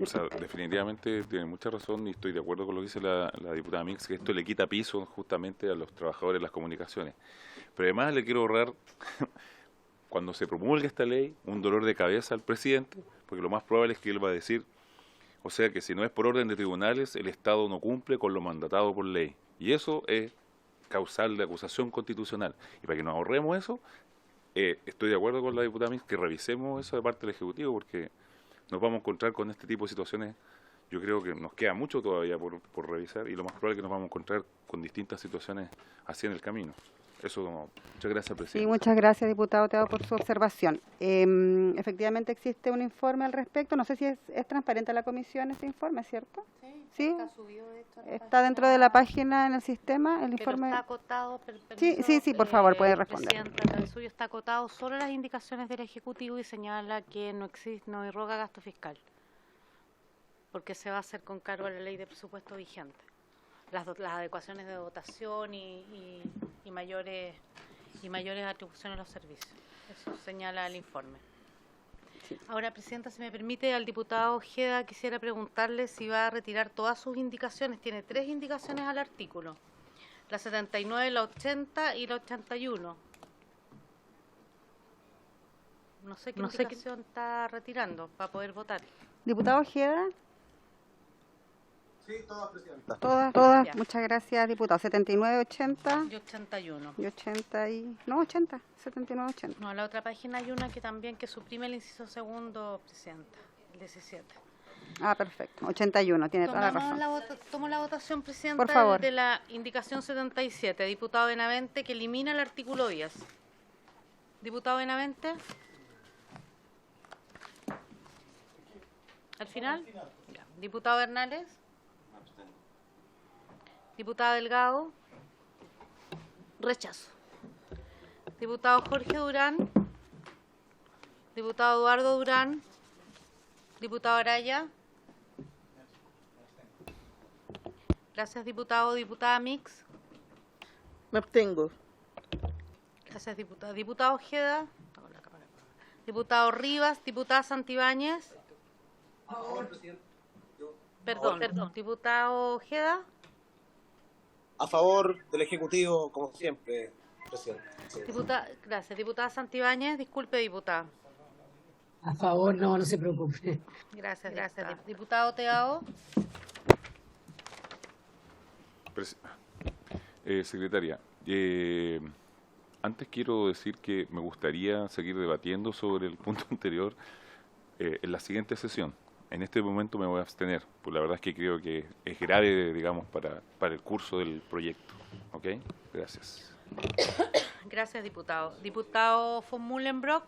O sea, definitivamente tiene mucha razón y estoy de acuerdo con lo que dice la diputada Mix, que esto le quita piso justamente a los trabajadores de las comunicaciones. Pero además le quiero ahorrar, cuando se promulgue esta ley, un dolor de cabeza al presidente, porque lo más probable es que él va a decir, o sea que si no es por orden de tribunales, el Estado no cumple con lo mandatado por ley. Y eso es causal de acusación constitucional. Y para que nos ahorremos eso, estoy de acuerdo con la diputada Mix que revisemos eso de parte del Ejecutivo, porque nos vamos a encontrar con este tipo de situaciones. Yo creo que nos queda mucho todavía por revisar y lo más probable es que nos vamos a encontrar con distintas situaciones así en el camino. Eso, muchas gracias, Presidente. Sí, muchas gracias, diputado Teado, por su observación. Efectivamente existe un informe al respecto. No sé si es transparente a la comisión ese informe, ¿cierto? Sí, está subido de esto. Está dentro de la página en el sistema, el informe. Pero está acotado. Sí, por favor, puede responder. Presidenta, el suyo está acotado solo las indicaciones del Ejecutivo y señala que no irroga gasto fiscal, porque se va a hacer con cargo a la ley de presupuesto vigente. Las adecuaciones de dotación y mayores atribuciones a los servicios. Eso señala el informe. Sí. Ahora, Presidenta, si me permite, al diputado Ojeda quisiera preguntarle si va a retirar todas sus indicaciones. Tiene 3 indicaciones al artículo. La 79, la 80 y la 81. No sé qué indicación está retirando para poder votar. Diputado Ojeda. Sí, todas, Presidenta. Todas. Ya. Muchas gracias, diputado. 79, 80. Y 81. Y 80 y... No, 80. 79, 80. No, en la otra página hay una que suprime el inciso segundo, Presidenta, el 17. Ah, perfecto. 81, tiene toda la razón. Tomo la votación, Presidenta, por favor, de la indicación 77. Diputado Benavente, que elimina el artículo 10. Diputado Benavente. ¿Al final? Ya. Diputado Bernales. Diputada Delgado. Rechazo. Diputado Jorge Durán. Diputado Eduardo Durán. Diputado Araya. Gracias, diputado. Diputada Mix. Me abstengo. Gracias, diputado. Diputado Ojeda. Diputado Rivas. Diputada Santibáñez. Perdón. Diputado Ojeda. A favor del Ejecutivo, como siempre, presidente. Gracias. Diputada Santibáñez. Disculpe, diputada. A favor, no se preocupe. Gracias. Diputado Teao. Secretaria, antes quiero decir que me gustaría seguir debatiendo sobre el punto anterior en la siguiente sesión. En este momento me voy a abstener, pues la verdad es que creo que es grave, digamos, para el curso del proyecto. ¿Ok? Gracias. Gracias, diputado. Diputado von Mullenbrock.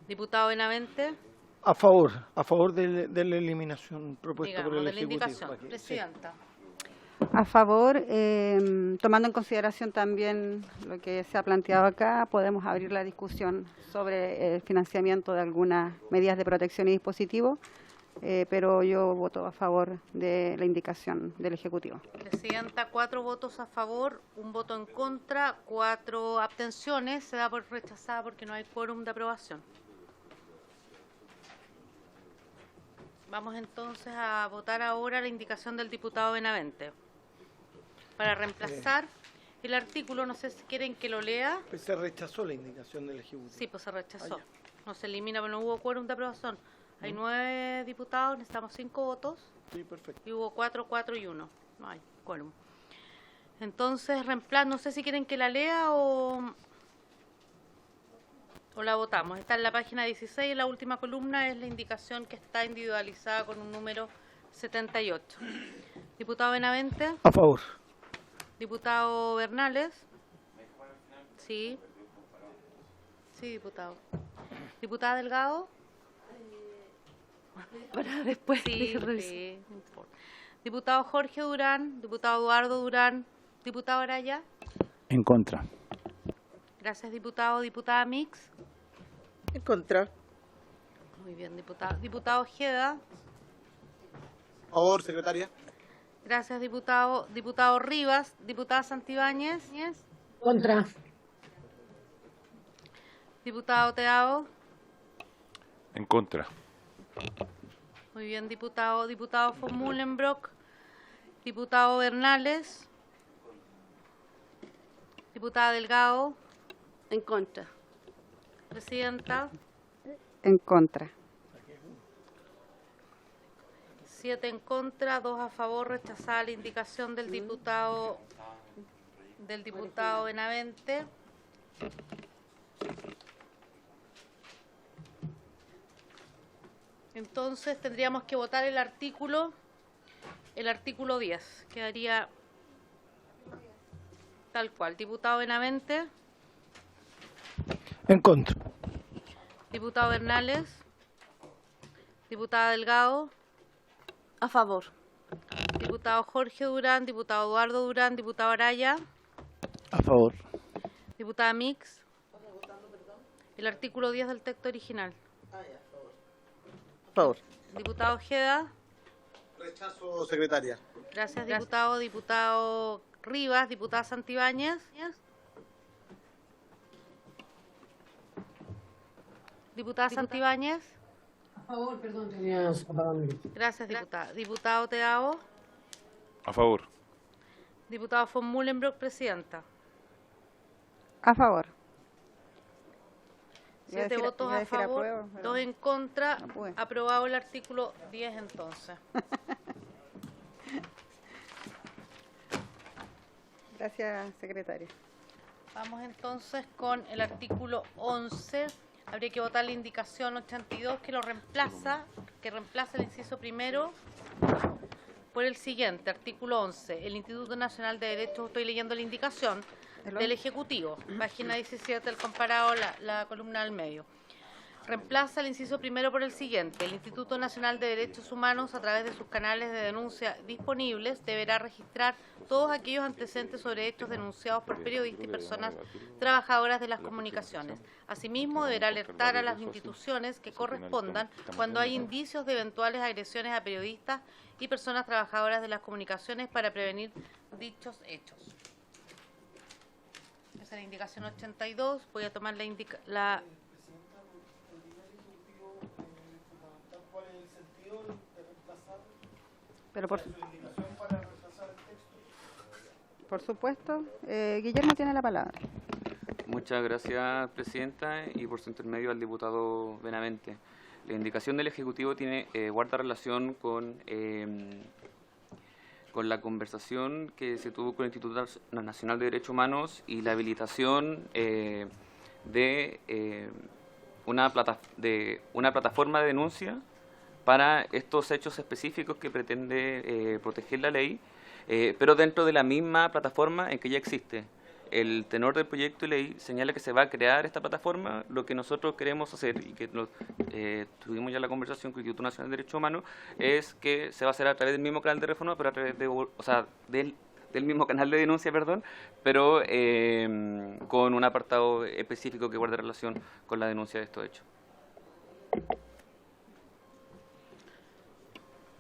Diputado Benavente. A favor de la eliminación propuesta por el de la Ejecutivo. indicación. Presidenta. A favor, tomando en consideración también lo que se ha planteado acá, podemos abrir la discusión sobre el financiamiento de algunas medidas de protección y dispositivos, pero yo voto a favor de la indicación del Ejecutivo. Presidenta, 4 votos a favor, 1 voto en contra, 4 abstenciones. Se da por rechazada porque no hay quórum de aprobación. Vamos entonces a votar ahora la indicación del diputado Benavente. Para reemplazar el artículo, no sé si quieren que lo lea. Pues se rechazó la indicación del Ejecutivo. Sí, pues se rechazó. No se elimina, pero no hubo quórum de aprobación. Hay 9 diputados, necesitamos 5 votos. Sí, perfecto. Y hubo 4 y 1. No hay quórum. Entonces, no sé si quieren que la lea o la votamos. Está en la página 16, en la última columna es la indicación que está individualizada con un número 78. Diputado Benavente. A favor. Diputado Bernales. Sí. Sí, diputado. Diputada Delgado. Para después. Sí. Diputado Jorge Durán. Diputado Eduardo Durán. Diputado Araya. En contra. Gracias, diputado. Diputada Mix. En contra. Muy bien, diputado. Diputado Ojeda. A favor, secretaria. Gracias, diputado. Diputado Rivas. Diputada Santibáñez. Contra. Diputado Teao. En contra. Muy bien, diputado. Diputado von Mullenbrock. Diputado Bernales. Diputada Delgado. En contra. Presidenta. En contra. 7 en contra, 2 a favor, rechazada la indicación del diputado Benavente. Entonces tendríamos que votar el artículo 10. Quedaría tal cual. Diputado Benavente. En contra. Diputado Bernales. Diputada Delgado. A favor. Diputado Jorge Durán, diputado Eduardo Durán, diputado Araya. A favor. Diputada Mix. El artículo 10 del texto original. A favor. Diputado Ojeda. Rechazo, secretaria. Gracias, diputado. Diputado Rivas, diputada Santibáñez. Diputada Santibáñez. A favor, perdón, tenía apagado mi luz. Gracias, diputada. Diputado Teao. A favor. Diputado von Mullenbrock, presidenta. A favor. 7 votos a favor, 2 en contra. Aprobado el artículo 10 entonces. Gracias, secretaria. Vamos entonces con el artículo 11. Habría que votar la indicación 82 que reemplaza el inciso primero por el siguiente, artículo 11. El Instituto Nacional de Derechos, estoy leyendo la indicación del Ejecutivo, página 17 del comparado, la columna del medio. Reemplaza el inciso primero por el siguiente. El Instituto Nacional de Derechos Humanos, a través de sus canales de denuncia disponibles, deberá registrar todos aquellos antecedentes sobre hechos denunciados por periodistas y personas trabajadoras de las comunicaciones. Asimismo, deberá alertar a las instituciones que correspondan cuando hay indicios de eventuales agresiones a periodistas y personas trabajadoras de las comunicaciones para prevenir dichos hechos. Esa es la indicación 82. Voy a tomar la Pero por supuesto, Guillermo tiene la palabra. Muchas gracias, Presidenta, y por su intermedio al diputado Benavente. La indicación del Ejecutivo guarda relación con la conversación que se tuvo con el Instituto Nacional de Derechos Humanos y la habilitación de una plataforma de denuncia para estos hechos específicos que pretende proteger la ley, pero dentro de la misma plataforma en que ya existe. El tenor del proyecto de ley señala que se va a crear esta plataforma. Lo que nosotros queremos hacer, y que tuvimos ya la conversación con el Instituto Nacional de Derechos Humanos, es que se va a hacer a través del mismo canal de reforma, pero a través del mismo canal de denuncia, perdón, pero con un apartado específico que guarde relación con la denuncia de estos hechos.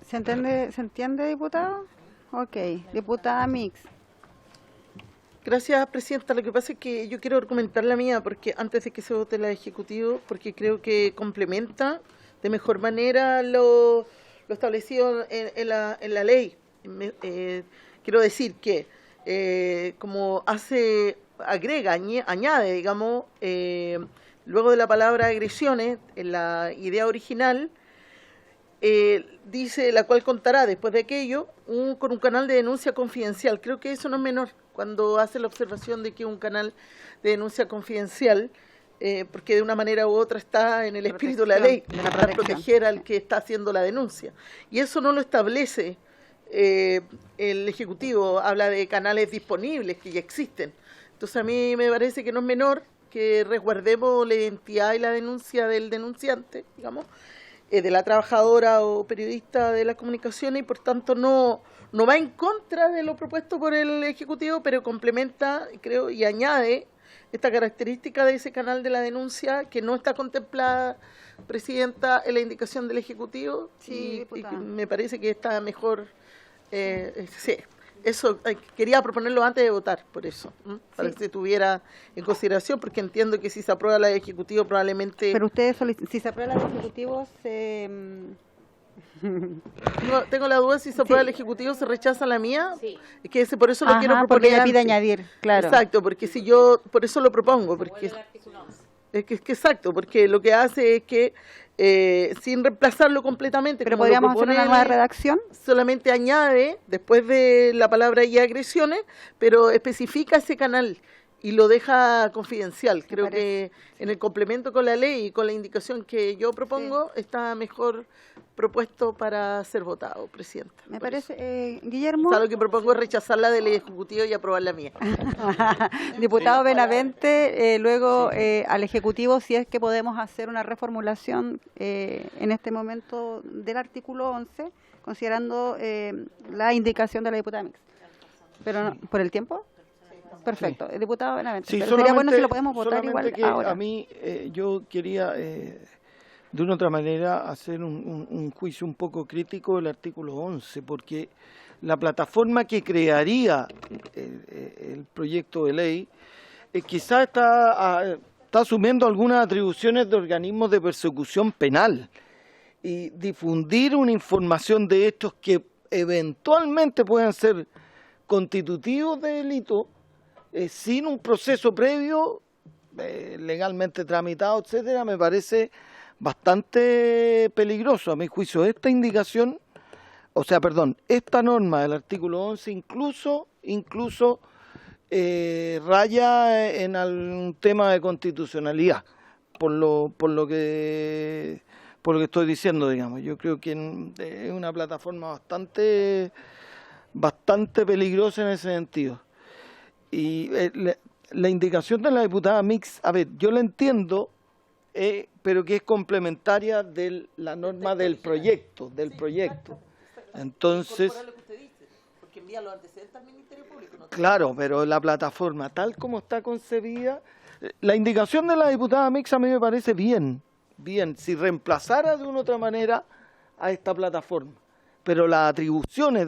¿Se entiende, diputado? Ok. Diputada Mix. Gracias, Presidenta. Lo que pasa es que yo quiero argumentar la mía, porque antes de que se vote la Ejecutivo, porque creo que complementa de mejor manera lo establecido en la ley. Quiero decir que, como añade, digamos, luego de la palabra agresiones, en la idea original, dice la cual contará después de aquello con un canal de denuncia confidencial. Creo que eso no es menor cuando hace la observación de que un canal de denuncia confidencial, porque de una manera u otra está en el espíritu de la ley, para proteger al que está haciendo la denuncia. Y eso no lo establece el Ejecutivo, habla de canales disponibles que ya existen. Entonces a mí me parece que no es menor que resguardemos la identidad y la denuncia del denunciante, digamos, de la trabajadora o periodista de la comunicación, y por tanto no va en contra de lo propuesto por el Ejecutivo, pero complementa, creo, y añade esta característica de ese canal de la denuncia que no está contemplada, Presidenta, en la indicación del Ejecutivo. Sí, y me parece que está mejor. Sí, eso quería proponerlo antes de votar, por eso, para que se tuviera en consideración, porque entiendo que si se aprueba la del Ejecutivo probablemente... Pero ustedes, si se aprueba la del Ejecutivo, tengo la duda si se aprueba el Ejecutivo, ¿se rechaza la mía? Sí. Es que por eso lo quiero proponer. Porque ella pide añadir, claro. Exacto, porque si yo, por eso lo propongo, porque es que exacto, porque lo que hace es que sin reemplazarlo completamente, pero podríamos hacer una nueva redacción, solamente añade después de la palabra y agresiones, pero especifica ese canal y lo deja confidencial. Creo que en el complemento con la ley y con la indicación que yo propongo, está mejor propuesto para ser votado, Presidenta. Me parece, Guillermo. O sea, lo que propongo es rechazar la del Ejecutivo y aprobar la mía. Diputado Benavente, luego al Ejecutivo, si es que podemos hacer una reformulación en este momento del artículo 11, considerando la indicación de la diputada Mix. Pero no, ¿por el tiempo? Perfecto. Sí. Diputado Benavente, sí, pero sería bueno si lo podemos votar igual que ahora. A mí, yo quería, de una otra manera, hacer un juicio un poco crítico del artículo 11, porque la plataforma que crearía el proyecto de ley quizás está asumiendo algunas atribuciones de organismos de persecución penal, y difundir una información de hechos que eventualmente puedan ser constitutivos de delito, sin un proceso previo, legalmente tramitado, etcétera, me parece bastante peligroso. A mi juicio, esta norma del artículo 11 incluso raya en algún tema de constitucionalidad, por lo que estoy diciendo, digamos. Yo creo que es una plataforma bastante peligrosa en ese sentido. Y la indicación de la diputada Mix, a ver, yo la entiendo pero que es complementaria de la norma del proyecto. Entonces, porque envía los antecedentes al Ministerio Público. ¿No? claro, pero la plataforma tal como está concebida, la indicación de la diputada Mix a mí me parece bien, si reemplazara de una u otra manera a esta plataforma, pero las atribuciones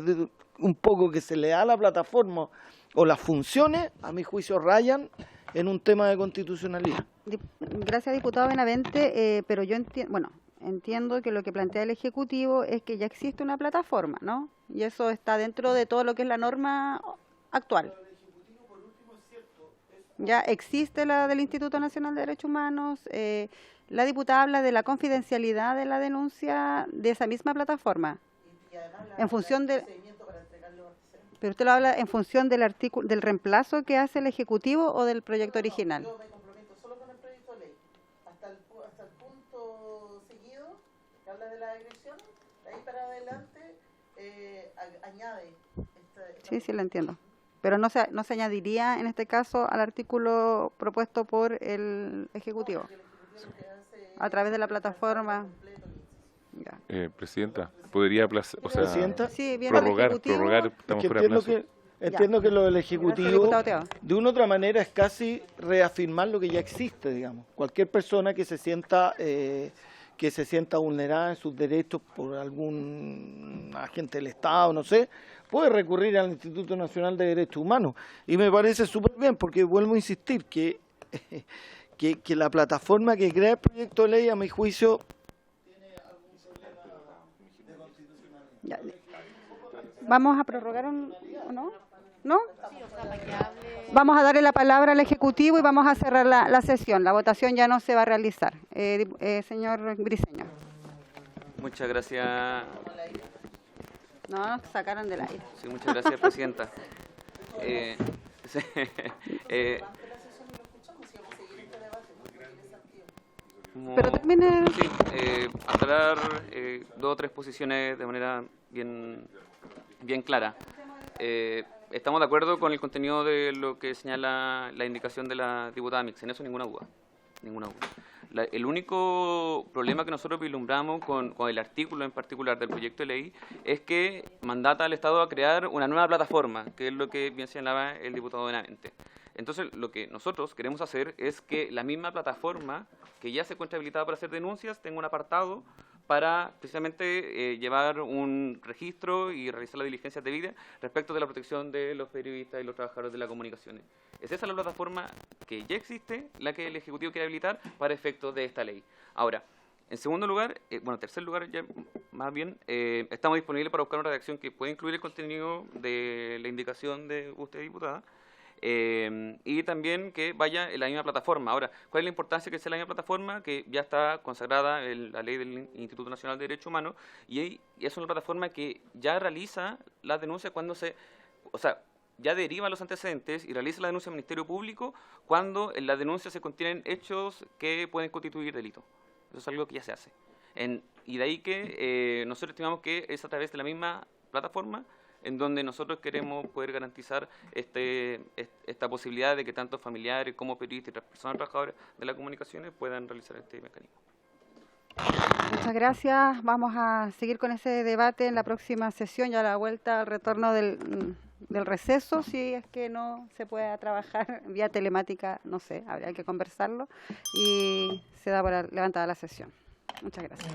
un poco que se le da a la plataforma o las funciones, a mi juicio, rayan en un tema de constitucionalidad. Gracias, diputado Benavente, pero yo entiendo que lo que plantea el Ejecutivo es que ya existe una plataforma, ¿no? Y eso está dentro de todo lo que es la norma actual. Ya existe la del Instituto Nacional de Derechos Humanos, la diputada habla de la confidencialidad de la denuncia de esa misma plataforma, en función de... Pero usted lo habla en función del artículo, del reemplazo que hace el Ejecutivo o del proyecto original. Yo me comprometo solo con el proyecto de ley. Hasta el punto seguido, que habla de la agresión, de ahí para adelante añade esta Sí, lo entiendo. Pero no se añadiría en este caso al artículo propuesto por el Ejecutivo, a través de la plataforma. Presidenta, ¿podría ¿Presidenta? Sí, viene el Ejecutivo. prorrogar, estamos fuera de plazo? Entiendo que lo del Ejecutivo, Gracias, de una u otra manera, es casi reafirmar lo que ya existe, digamos. Cualquier persona que se sienta vulnerada en sus derechos por algún agente del Estado, no sé, puede recurrir al Instituto Nacional de Derechos Humanos. Y me parece súper bien, porque vuelvo a insistir que la plataforma que crea el proyecto de ley, a mi juicio, ¿vamos a prorrogar o no? ¿No? Vamos a darle la palabra al Ejecutivo y vamos a cerrar la sesión. La votación ya no se va a realizar. Señor Briceño. Muchas gracias. No, nos sacaron del aire. Sí, muchas gracias, presidenta. Pero termine. Sí, aclarar dos o tres posiciones de manera bien clara. Estamos de acuerdo con el contenido de lo que señala la indicación de la diputada Mix, en eso ninguna duda. El único problema que nosotros vislumbramos con el artículo en particular del proyecto de ley es que mandata al Estado a crear una nueva plataforma, que es lo que bien señalaba el diputado Benavente. Entonces, lo que nosotros queremos hacer es que la misma plataforma, que ya se encuentra habilitada para hacer denuncias, tenga un apartado para precisamente llevar un registro y realizar las diligencias debidas respecto de la protección de los periodistas y los trabajadores de la comunicación. Es esa la plataforma que ya existe, la que el Ejecutivo quiere habilitar para efectos de esta ley. Ahora, en segundo lugar, tercer lugar ya más bien, estamos disponibles para buscar una redacción que pueda incluir el contenido de la indicación de usted, diputada, y también que vaya en la misma plataforma. Ahora, ¿cuál es la importancia que sea la misma plataforma? Que ya está consagrada en la ley del Instituto Nacional de Derechos Humanos y es una plataforma que ya realiza las denuncias cuando ya deriva los antecedentes y realiza la denuncia al Ministerio Público cuando en la denuncia se contienen hechos que pueden constituir delito. Eso es algo que ya se hace. Y de ahí que nosotros estimamos que es a través de la misma plataforma en donde nosotros queremos poder garantizar esta posibilidad de que tanto familiares como periodistas y otras personas trabajadoras de las comunicaciones puedan realizar este mecanismo. Muchas gracias. Vamos a seguir con ese debate en la próxima sesión, ya a la vuelta al retorno del receso, si es que no se puede trabajar vía telemática, no sé, habría que conversarlo, y se da por levantada la sesión. Muchas gracias.